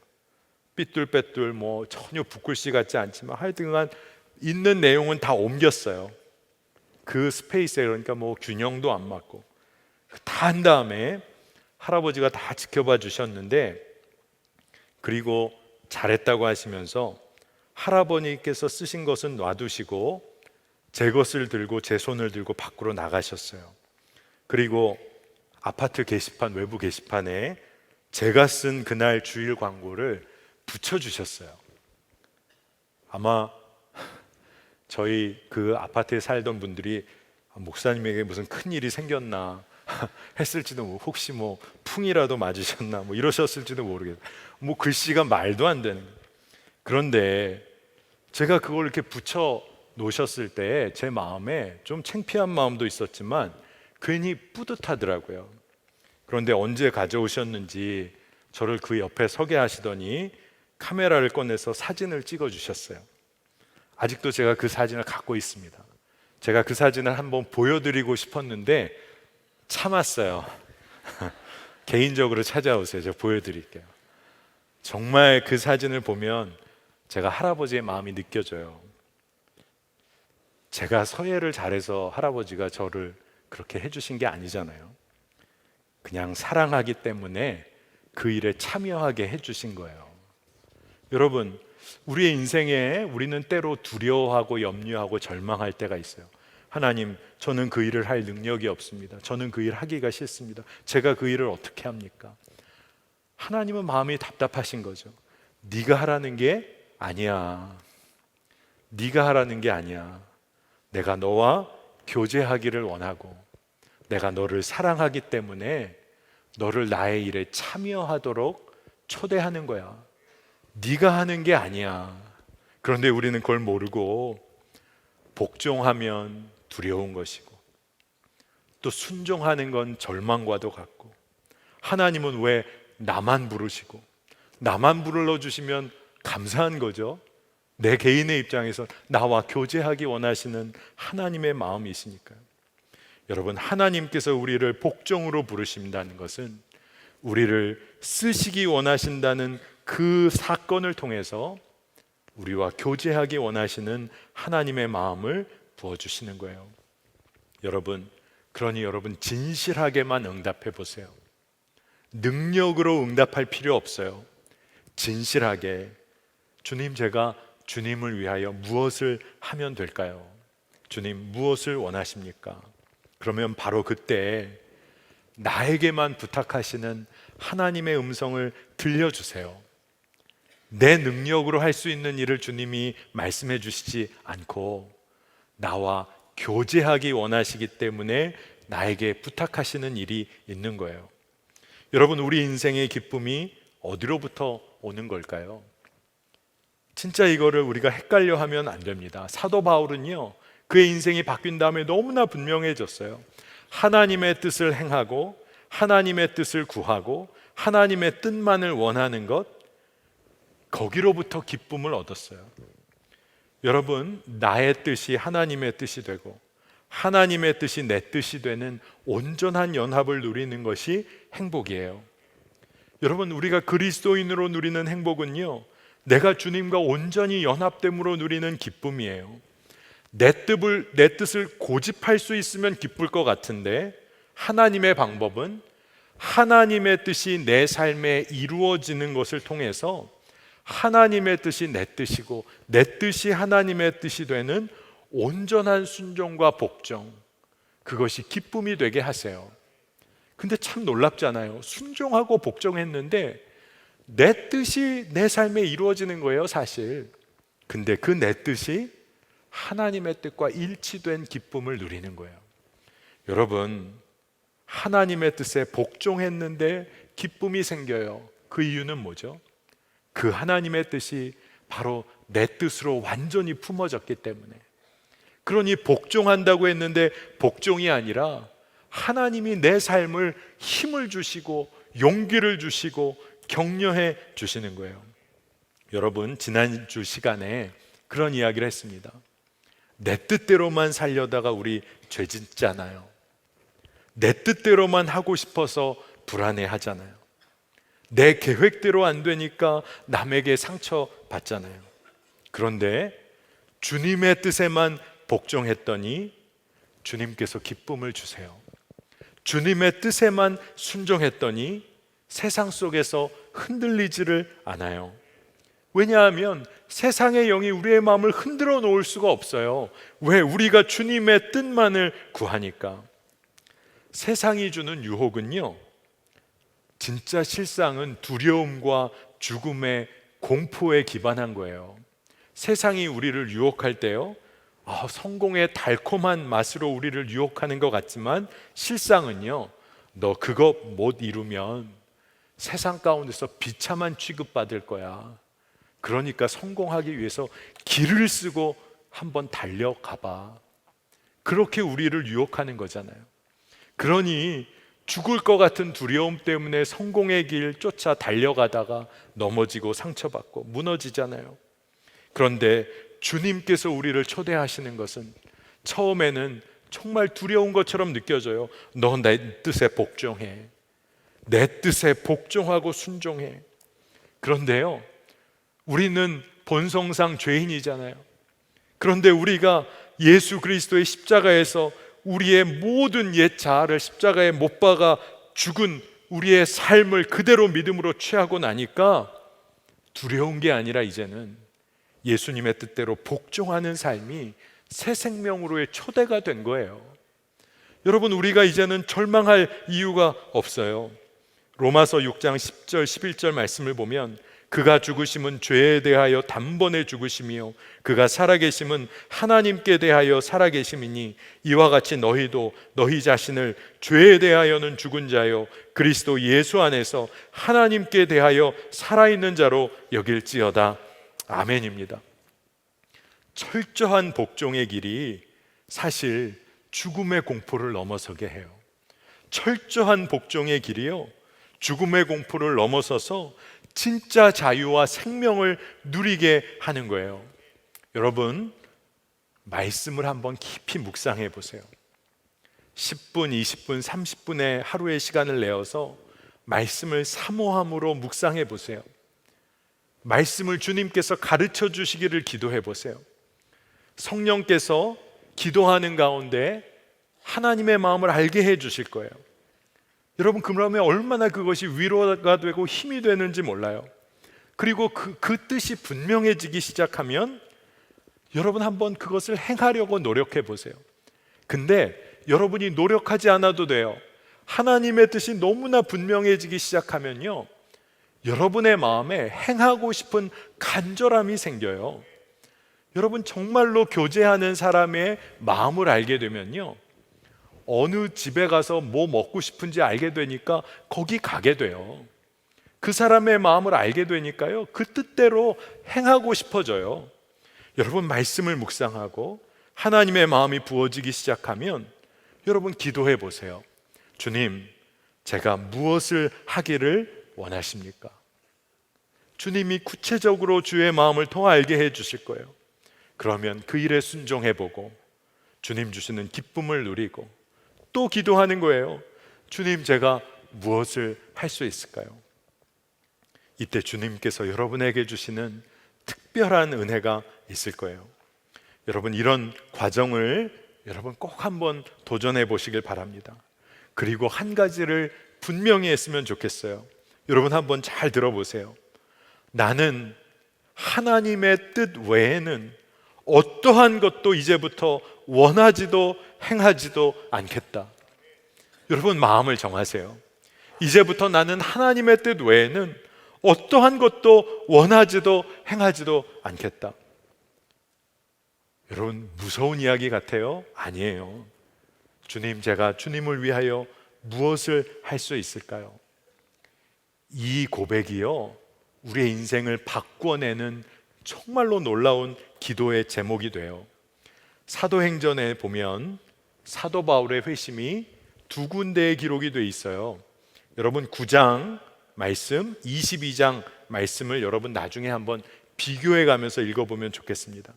Speaker 3: 삐뚤빼뚤 전혀 붓글씨 같지 않지만 하여튼간 있는 내용은 다 옮겼어요. 그 스페이스에. 그러니까 균형도 안 맞고 다 한 다음에 할아버지가 다 지켜봐 주셨는데, 그리고 잘했다고 하시면서 할아버지께서 쓰신 것은 놔두시고 제 것을 들고 제 손을 들고 밖으로 나가셨어요. 그리고 아파트 게시판, 외부 게시판에 제가 쓴 그날 주일 광고를 붙여주셨어요. 아마 저희 그 아파트에 살던 분들이 목사님에게 무슨 큰 일이 생겼나 했을지도, 혹시 풍이라도 맞으셨나 이러셨을지도 모르겠어요. 글씨가 말도 안 되는 거예요. 그런데 제가 그걸 이렇게 붙여 놓으셨을 때 제 마음에 좀 창피한 마음도 있었지만 괜히 뿌듯하더라고요. 그런데 언제 가져오셨는지 저를 그 옆에 서게 하시더니 카메라를 꺼내서 사진을 찍어 주셨어요. 아직도 제가 그 사진을 갖고 있습니다. 제가 그 사진을 한번 보여드리고 싶었는데 참았어요. 개인적으로 찾아오세요. 제가 보여드릴게요. 정말 그 사진을 보면 제가 할아버지의 마음이 느껴져요. 제가 서예를 잘해서 할아버지가 저를 그렇게 해주신 게 아니잖아요. 그냥 사랑하기 때문에 그 일에 참여하게 해주신 거예요. 여러분, 우리의 인생에 우리는 때로 두려워하고 염려하고 절망할 때가 있어요. 하나님, 저는 그 일을 할 능력이 없습니다. 저는 그 일 하기가 싫습니다. 제가 그 일을 어떻게 합니까? 하나님은 마음이 답답하신 거죠. 네가 하라는 게 아니야. 네가 하라는 게 아니야. 내가 너와 교제하기를 원하고 내가 너를 사랑하기 때문에 너를 나의 일에 참여하도록 초대하는 거야. 네가 하는 게 아니야. 그런데 우리는 그걸 모르고 복종하면 두려운 것이고 또 순종하는 건 절망과도 같고, 하나님은 왜 나만 부르시고 나만 불러주시면 감사한 거죠. 내 개인의 입장에서 나와 교제하기 원하시는 하나님의 마음이 있으니까요. 여러분, 하나님께서 우리를 복종으로 부르신다는 것은 우리를 쓰시기 원하신다는 그 사건을 통해서 우리와 교제하기 원하시는 하나님의 마음을 부어주시는 거예요. 여러분, 그러니 여러분 진실하게만 응답해 보세요. 능력으로 응답할 필요 없어요. 진실하게, 주님, 제가 주님을 위하여 무엇을 하면 될까요? 주님, 무엇을 원하십니까? 그러면 바로 그때 나에게만 부탁하시는 하나님의 음성을 들려주세요. 내 능력으로 할 수 있는 일을 주님이 말씀해 주시지 않고 나와 교제하기 원하시기 때문에 나에게 부탁하시는 일이 있는 거예요. 여러분, 우리 인생의 기쁨이 어디로부터 오는 걸까요? 진짜 이거를 우리가 헷갈려 하면 안 됩니다. 사도 바울은요, 그의 인생이 바뀐 다음에 너무나 분명해졌어요. 하나님의 뜻을 행하고 하나님의 뜻을 구하고 하나님의 뜻만을 원하는 것, 거기로부터 기쁨을 얻었어요. 여러분, 나의 뜻이 하나님의 뜻이 되고 하나님의 뜻이 내 뜻이 되는 온전한 연합을 누리는 것이 행복이에요. 여러분, 우리가 그리스도인으로 누리는 행복은요, 내가 주님과 온전히 연합됨으로 누리는 기쁨이에요. 내 뜻을 고집할 수 있으면 기쁠 것 같은데, 하나님의 방법은 하나님의 뜻이 내 삶에 이루어지는 것을 통해서 하나님의 뜻이 내 뜻이고 내 뜻이 하나님의 뜻이 되는 온전한 순종과 복종, 그것이 기쁨이 되게 하세요. 근데 참 놀랍잖아요. 순종하고 복종했는데 내 뜻이 내 삶에 이루어지는 거예요, 사실. 근데 그 내 뜻이 하나님의 뜻과 일치된 기쁨을 누리는 거예요. 여러분, 하나님의 뜻에 복종했는데 기쁨이 생겨요. 그 이유는 뭐죠? 그 하나님의 뜻이 바로 내 뜻으로 완전히 품어졌기 때문에. 그러니 복종한다고 했는데 복종이 아니라 하나님이 내 삶을 힘을 주시고 용기를 주시고 격려해 주시는 거예요. 여러분, 지난주 시간에 그런 이야기를 했습니다. 내 뜻대로만 살려다가 우리 죄 짓잖아요. 내 뜻대로만 하고 싶어서 불안해 하잖아요. 내 계획대로 안 되니까 남에게 상처 받잖아요. 그런데 주님의 뜻에만 복종했더니 주님께서 기쁨을 주세요. 주님의 뜻에만 순종했더니 세상 속에서 흔들리지를 않아요. 왜냐하면 세상의 영이 우리의 마음을 흔들어 놓을 수가 없어요. 왜? 우리가 주님의 뜻만을 구하니까. 세상이 주는 유혹은요, 진짜 실상은 두려움과 죽음의 공포에 기반한 거예요. 세상이 우리를 유혹할 때요, 성공의 달콤한 맛으로 우리를 유혹하는 것 같지만 실상은요, 너 그거 못 이루면 세상 가운데서 비참한 취급받을 거야. 그러니까 성공하기 위해서 길을 쓰고 한번 달려가봐. 그렇게 우리를 유혹하는 거잖아요. 그러니 죽을 것 같은 두려움 때문에 성공의 길 쫓아 달려가다가 넘어지고 상처받고 무너지잖아요. 그런데 주님께서 우리를 초대하시는 것은 처음에는 정말 두려운 것처럼 느껴져요. 너 내 뜻에 복종해. 내 뜻에 복종하고 순종해. 그런데요, 우리는 본성상 죄인이잖아요. 그런데 우리가 예수 그리스도의 십자가에서 우리의 모든 옛 자아를 십자가에 못 박아 죽은 우리의 삶을 그대로 믿음으로 취하고 나니까 두려운 게 아니라 이제는 예수님의 뜻대로 복종하는 삶이 새 생명으로의 초대가 된 거예요. 여러분, 우리가 이제는 절망할 이유가 없어요. 로마서 6장 10절 11절 말씀을 보면 그가 죽으심은 죄에 대하여 단번에 죽으심이요 그가 살아계심은 하나님께 대하여 살아계심이니 이와 같이 너희도 너희 자신을 죄에 대하여는 죽은 자요 그리스도 예수 안에서 하나님께 대하여 살아있는 자로 여길지어다. 아멘입니다. 철저한 복종의 길이 사실 죽음의 공포를 넘어서게 해요. 철저한 복종의 길이요, 죽음의 공포를 넘어서서 진짜 자유와 생명을 누리게 하는 거예요. 여러분, 말씀을 한번 깊이 묵상해 보세요. 10분, 20분, 30분의 하루의 시간을 내어서 말씀을 사모함으로 묵상해 보세요. 말씀을 주님께서 가르쳐 주시기를 기도해 보세요. 성령께서 기도하는 가운데 하나님의 마음을 알게 해 주실 거예요. 여러분, 그러면 얼마나 그것이 위로가 되고 힘이 되는지 몰라요. 그리고 그 뜻이 분명해지기 시작하면 여러분 한번 그것을 행하려고 노력해 보세요. 근데 여러분이 노력하지 않아도 돼요. 하나님의 뜻이 너무나 분명해지기 시작하면요, 여러분의 마음에 행하고 싶은 간절함이 생겨요. 여러분, 정말로 교제하는 사람의 마음을 알게 되면요, 어느 집에 가서 뭐 먹고 싶은지 알게 되니까 거기 가게 돼요. 그 사람의 마음을 알게 되니까요, 그 뜻대로 행하고 싶어져요. 여러분, 말씀을 묵상하고 하나님의 마음이 부어지기 시작하면 여러분 기도해 보세요. 주님, 제가 무엇을 하기를 원하십니까? 주님이 구체적으로 주의 마음을 더 알게 해 주실 거예요. 그러면 그 일에 순종해 보고 주님 주시는 기쁨을 누리고 또 기도하는 거예요. 주님, 제가 무엇을 할 수 있을까요? 이때 주님께서 여러분에게 주시는 특별한 은혜가 있을 거예요. 여러분, 이런 과정을 여러분 꼭 한번 도전해 보시길 바랍니다. 그리고 한 가지를 분명히 했으면 좋겠어요. 여러분 한번 잘 들어보세요. 나는 하나님의 뜻 외에는 어떠한 것도 이제부터 원하지도 행하지도 않겠다. 여러분, 마음을 정하세요. 이제부터 나는 하나님의 뜻 외에는 어떠한 것도 원하지도 행하지도 않겠다. 여러분, 무서운 이야기 같아요? 아니에요. 주님, 제가 주님을 위하여 무엇을 할 수 있을까요? 이 고백이요, 우리의 인생을 바꿔내는 정말로 놀라운 기도의 제목이 돼요. 사도행전에 보면 사도 바울의 회심이 두 군데의 기록이 돼 있어요. 여러분, 9장 말씀, 22장 말씀을 여러분 나중에 한번 비교해 가면서 읽어보면 좋겠습니다.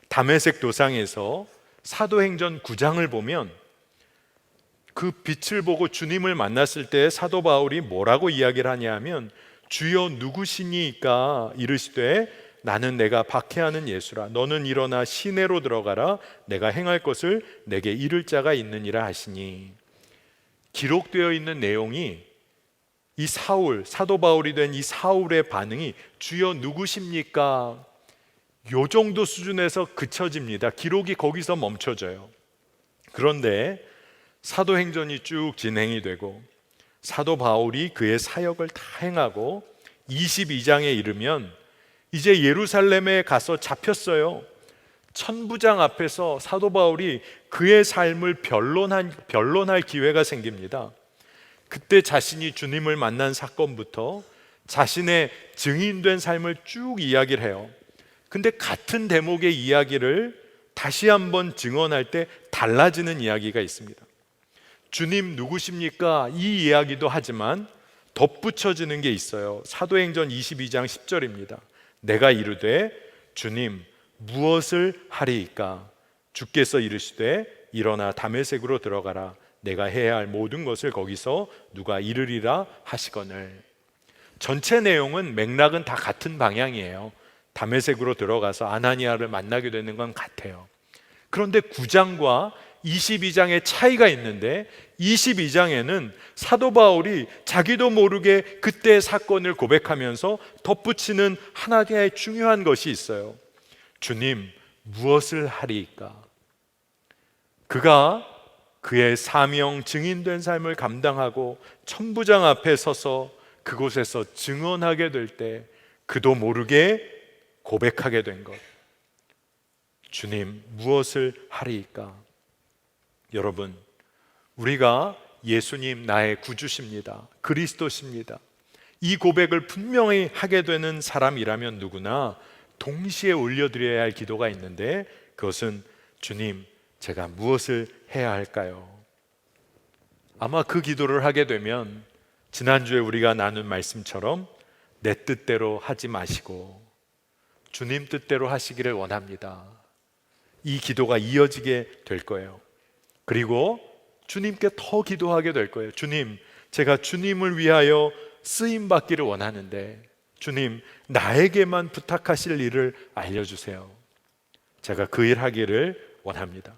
Speaker 3: 다메섹 도상에서 사도행전 9장을 보면 그 빛을 보고 주님을 만났을 때 사도 바울이 뭐라고 이야기를 하냐면, 주여 누구시니까 이르시되 나는 내가 박해하는 예수라. 너는 일어나 시내로 들어가라. 내가 행할 것을 내게 이를 자가 있느니라 하시니. 기록되어 있는 내용이 이 사도 바울이 된 이 사울의 반응이 주여 누구십니까? 요 정도 수준에서 그쳐집니다. 기록이 거기서 멈춰져요. 그런데 사도행전이 쭉 진행이 되고 사도 바울이 그의 사역을 다 행하고 22장에 이르면 이제 예루살렘에 가서 잡혔어요. 천부장 앞에서 사도 바울이 그의 삶을 변론할 기회가 생깁니다. 그때 자신이 주님을 만난 사건부터 자신의 증인된 삶을 쭉 이야기를 해요. 근데 같은 대목의 이야기를 다시 한번 증언할 때 달라지는 이야기가 있습니다. 주님 누구십니까? 이 이야기도 하지만 덧붙여지는 게 있어요. 사도행전 22장 10절입니다. 내가 이르되 주님 무엇을 하리이까? 주께서 이르시되 일어나 다메섹으로 들어가라. 내가 해야 할 모든 것을 거기서 누가 이르리라 하시거늘. 전체 내용은 맥락은 다 같은 방향이에요. 다메섹으로 들어가서 아나니아를 만나게 되는 건 같아요. 그런데 9장과 22장의 차이가 있는데 22장에는 사도 바울이 자기도 모르게 그때의 사건을 고백하면서 덧붙이는 하나의 중요한 것이 있어요. 주님, 무엇을 하리이까? 그가 그의 사명 증인된 삶을 감당하고 천부장 앞에 서서 그곳에서 증언하게 될 때 그도 모르게 고백하게 된 것. 주님, 무엇을 하리이까? 여러분, 우리가 예수님 나의 구주십니다, 그리스도십니다, 이 고백을 분명히 하게 되는 사람이라면 누구나 동시에 올려드려야 할 기도가 있는데, 그것은 주님, 제가 무엇을 해야 할까요? 아마 그 기도를 하게 되면 지난주에 우리가 나눈 말씀처럼 내 뜻대로 하지 마시고 주님 뜻대로 하시기를 원합니다, 이 기도가 이어지게 될 거예요. 그리고 주님께 더 기도하게 될 거예요. 주님, 제가 주님을 위하여 쓰임 받기를 원하는데 주님, 나에게만 부탁하실 일을 알려주세요. 제가 그 일 하기를 원합니다.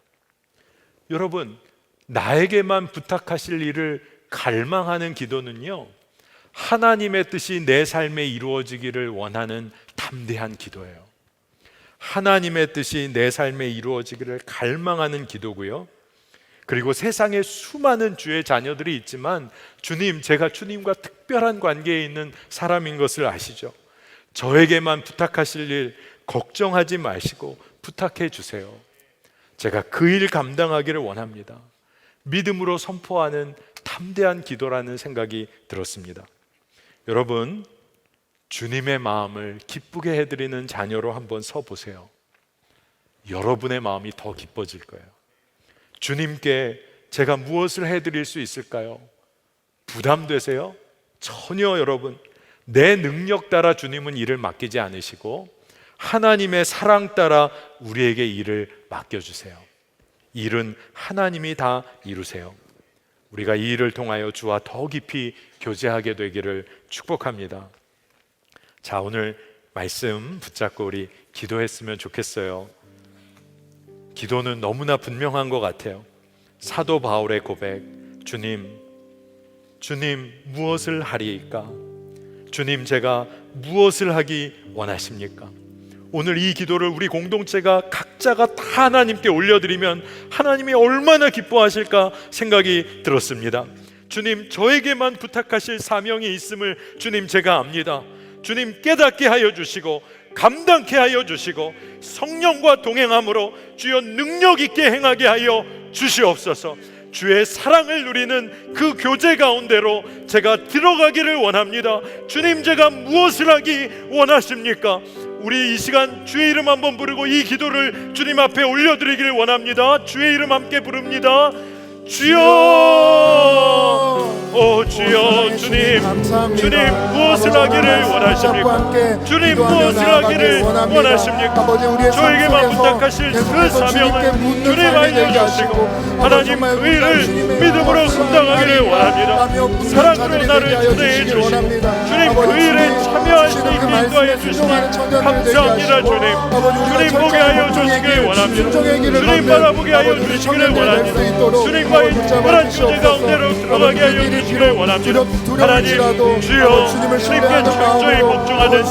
Speaker 3: 여러분, 나에게만 부탁하실 일을 갈망하는 기도는요, 하나님의 뜻이 내 삶에 이루어지기를 원하는 담대한 기도예요. 하나님의 뜻이 내 삶에 이루어지기를 갈망하는 기도고요. 그리고 세상에 수많은 주의 자녀들이 있지만 주님, 제가 주님과 특별한 관계에 있는 사람인 것을 아시죠? 저에게만 부탁하실 일 걱정하지 마시고 부탁해 주세요. 제가 그 일 감당하기를 원합니다. 믿음으로 선포하는 담대한 기도라는 생각이 들었습니다. 여러분, 주님의 마음을 기쁘게 해드리는 자녀로 한번 서보세요. 여러분의 마음이 더 기뻐질 거예요. 주님께 제가 무엇을 해드릴 수 있을까요? 부담되세요? 전혀. 여러분, 내 능력 따라 주님은 일을 맡기지 않으시고 하나님의 사랑 따라 우리에게 일을 맡겨주세요. 일은 하나님이 다 이루세요. 우리가 이 일을 통하여 주와 더 깊이 교제하게 되기를 축복합니다. 자, 오늘 말씀 붙잡고 우리 기도했으면 좋겠어요. 기도는 너무나 분명한 것 같아요. 사도 바울의 고백, 주님 무엇을 하리이까? 주님, 제가 무엇을 하기 원하십니까? 오늘 이 기도를 우리 공동체가 각자가 다 하나님께 올려드리면 하나님이 얼마나 기뻐하실까 생각이 들었습니다. 주님, 저에게만 부탁하실 사명이 있음을 주님 제가 압니다. 주님, 깨닫게 하여 주시고 감당케 하여 주시고 성령과 동행함으로 주여 능력 있게 행하게 하여 주시옵소서. 주의 사랑을 누리는 그 교제 가운데로 제가 들어가기를 원합니다. 주님, 제가 무엇을 하기 원하십니까? 우리 이 시간 주의 이름 한번 부르고 이 기도를 주님 앞에 올려드리기를 원합니다. 주의 이름 함께 부릅니다. 주여, 오 주여, 주님 무엇을 하기를 원하십니까? 주님 무엇을 하기를 원하십니까? 저에게만 부탁하실 그 사명을 주님 알려주시고 하나님 그 일을 믿음으로 감당하기를 원합니다. 사랑으로 나를 초대해 주시고 주님 그 일에 참여할 수 있게 인도하여 주시니 감사합니다. 주님 보게 하여 주시기를 원합니다. 주님 바라보게 하여 주시기를 원합니다. 주님과의 특별한 교제 가운데로 들어가게 하여 주시기를 원합니다. 하나님 주여, 주님께 철저히 복종하는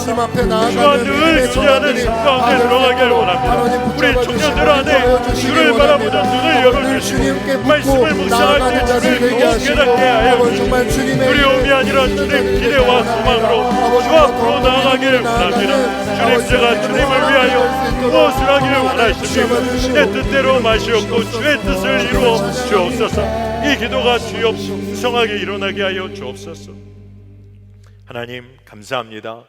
Speaker 3: 주와 늘 의지하는 삶 가운데 들어가기를 원합니다. 우리 청년들 안에 주를 바라보는 눈을 열어주시고 말씀을 묵상할 때 주를 더욱 깨닫게 하여 주시고 두려움이 아니라 주님 기대와 소망으로 주 앞으로 나아가기를 원합니다. 주님, 제가 주님을 위하여 무엇을 하기를 원하십니까? 내 뜻대로 마시옵고 주의 뜻을 이루어 주옵소서. 이 기도가 주여 풍성하게 일어나게 하여 주옵소서. 하나님 감사합니다.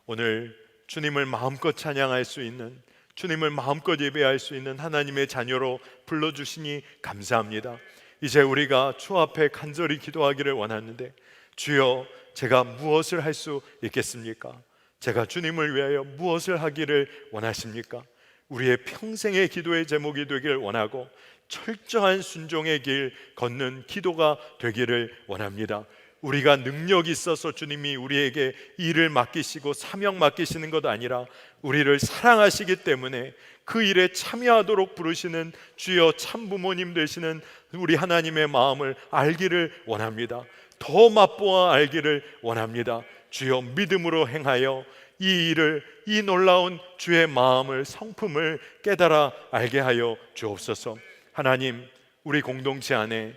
Speaker 3: 오늘 주님을 마음껏 찬양할 수 있는, 주님을 마음껏 예배할 수 있는 하나님의 자녀로 불러주시니 감사합니다. 이제 우리가 주 앞에 간절히 기도하기를 원하는데 주여, 제가 무엇을 할 수 있겠습니까? 제가 주님을 위하여 무엇을 하기를 원하십니까? 우리의 평생의 기도의 제목이 되길 원하고 철저한 순종의 길 걷는 기도가 되기를 원합니다. 우리가 능력이 있어서 주님이 우리에게 일을 맡기시고 사명 맡기시는 것 아니라 우리를 사랑하시기 때문에 그 일에 참여하도록 부르시는 주여 참부모님 되시는 우리 하나님의 마음을 알기를 원합니다. 더 맛보아 알기를 원합니다. 주여 믿음으로 행하여 이 일을, 이 놀라운 주의 마음을, 성품을 깨달아 알게 하여 주옵소서. 하나님, 우리 공동체 안에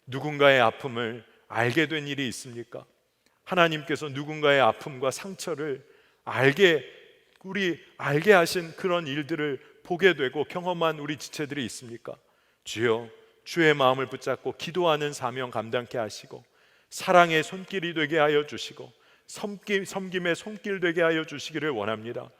Speaker 3: 누군가의 아픔을 알게 된 일이 있습니까? 하나님께서 누군가의 아픔과 상처를 알게 하신 그런 일들을 보게 되고 경험한 우리 지체들이 있습니까? 주여, 주의 마음을 붙잡고 기도하는 사명 감당케 하시고 사랑의 손길이 되게 하여 주시고 섬김의 손길 되게 하여 주시기를 원합니다.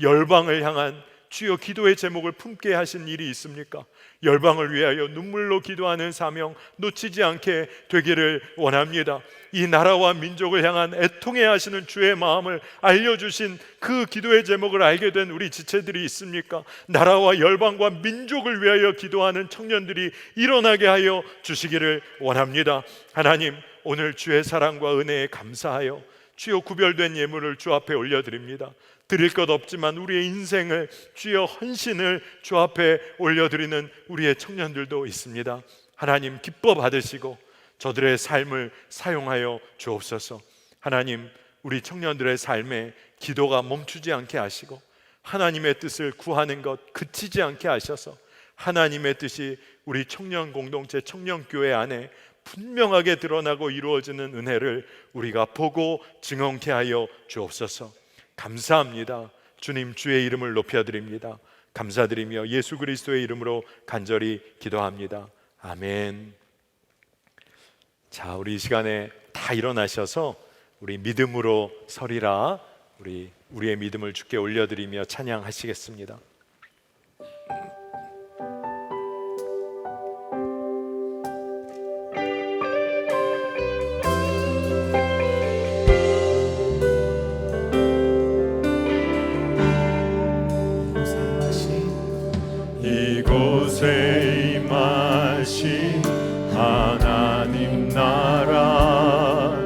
Speaker 3: 열방을 향한 주여 기도의 제목을 품게 하신 일이 있습니까? 열방을 위하여 눈물로 기도하는 사명 놓치지 않게 되기를 원합니다. 이 나라와 민족을 향한 애통해 하시는 주의 마음을 알려주신 그 기도의 제목을 알게 된 우리 지체들이 있습니까? 나라와 열방과 민족을 위하여 기도하는 청년들이 일어나게 하여 주시기를 원합니다. 하나님, 오늘 주의 사랑과 은혜에 감사하여 주여 구별된 예물을 주 앞에 올려드립니다. 드릴 것 없지만 우리의 인생을 주여 헌신을 주 앞에 올려드리는 우리의 청년들도 있습니다. 하나님, 기뻐 받으시고 저들의 삶을 사용하여 주옵소서. 하나님, 우리 청년들의 삶에 기도가 멈추지 않게 하시고 하나님의 뜻을 구하는 것 그치지 않게 하셔서 하나님의 뜻이 우리 청년 공동체, 청년교회 안에 분명하게 드러나고 이루어지는 은혜를 우리가 보고 증언케 하여 주옵소서. 감사합니다. 주님, 주의 이름을 높여드립니다. 감사드리며 예수 그리스도의 이름으로 간절히 기도합니다. 아멘. 자, 우리 이 시간에 다 일어나셔서 우리 믿음으로 서리라, 우리의 믿음을 주께 올려드리며 찬양하시겠습니다.
Speaker 4: 이곳에 임하신 하나님 나라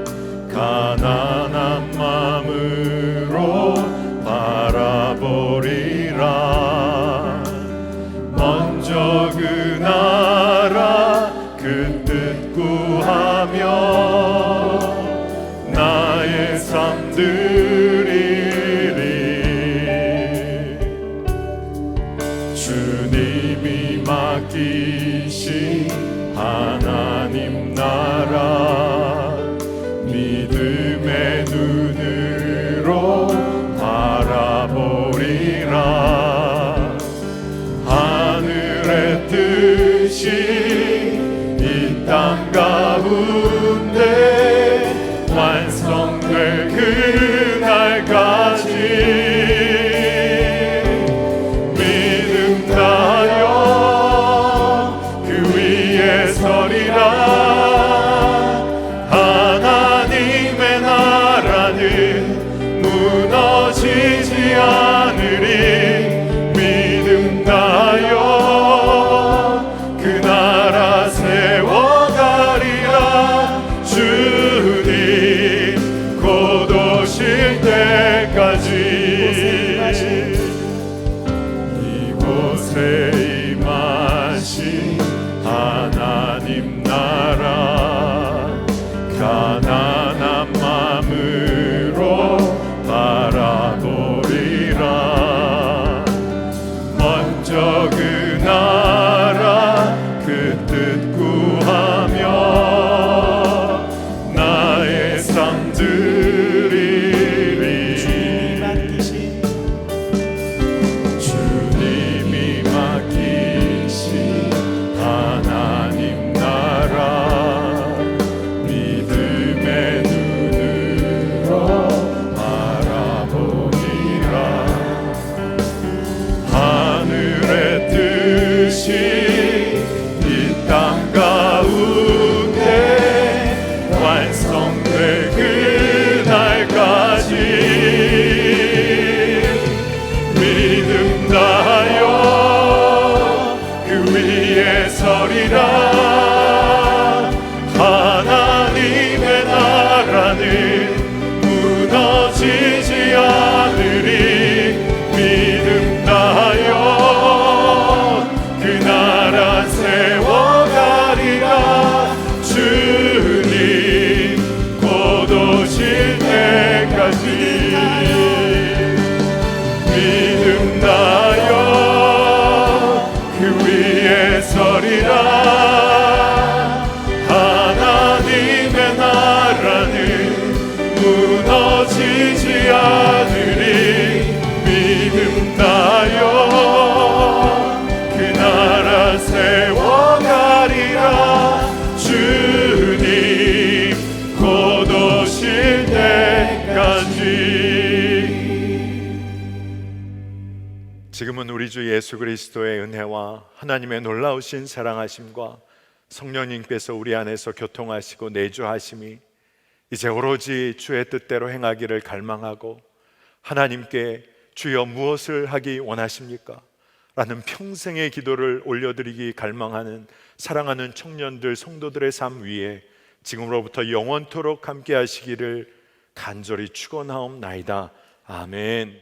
Speaker 4: 가난한 마음으로 바라보리라. 먼저 그 나라 그 뜻 구하며 나의 삶 드리리. 주님이 맡기신 하나님 나라 믿음의 눈으로 바라보리라. 하늘의 뜻이 이 땅 가운데 완성될 그날까지 믿음 다하여 그 위에 서리라. 하나님의 나라는 무너지지 않으리. 믿음 다하여 그 나라 세워가리라. 주님 곧 오실 때까지 이곳에 임하신 하나님 나라 가난한 마음으로 바라보리라. 먼저 그 나라 그 뜻 구하며 나의 삶 드리리. 주님이 맡기신 하나님 나라 믿음의 눈으로 바라보리라. 하늘의 뜻 서리라. 하나님의 나라는 무너지지 않으리. 믿음 다하여 그 나라 세워가리라. 주님 곧 오실 때까지 믿음 다하여 그 위에 서리라. 하나님의 나라는 무너지지 않으리. 믿음 다하여 그 나라 세워가리라. 주님 곧 오실 때까지.
Speaker 3: 지금은 우리 주 예수 그리스도의 은혜와 하나님의 놀라우신 사랑하심과 성령님께서 우리 안에서 교통하시고 내주하심이 이제 오로지 주의 뜻대로 행하기를 갈망하고 하나님께 주여 무엇을 하기 원하십니까? 라는 평생의 기도를 올려드리기 갈망하는 사랑하는 청년들, 성도들의 삶 위에 지금으로부터 영원토록 함께 하시기를 간절히 축원하옵나이다. 아멘.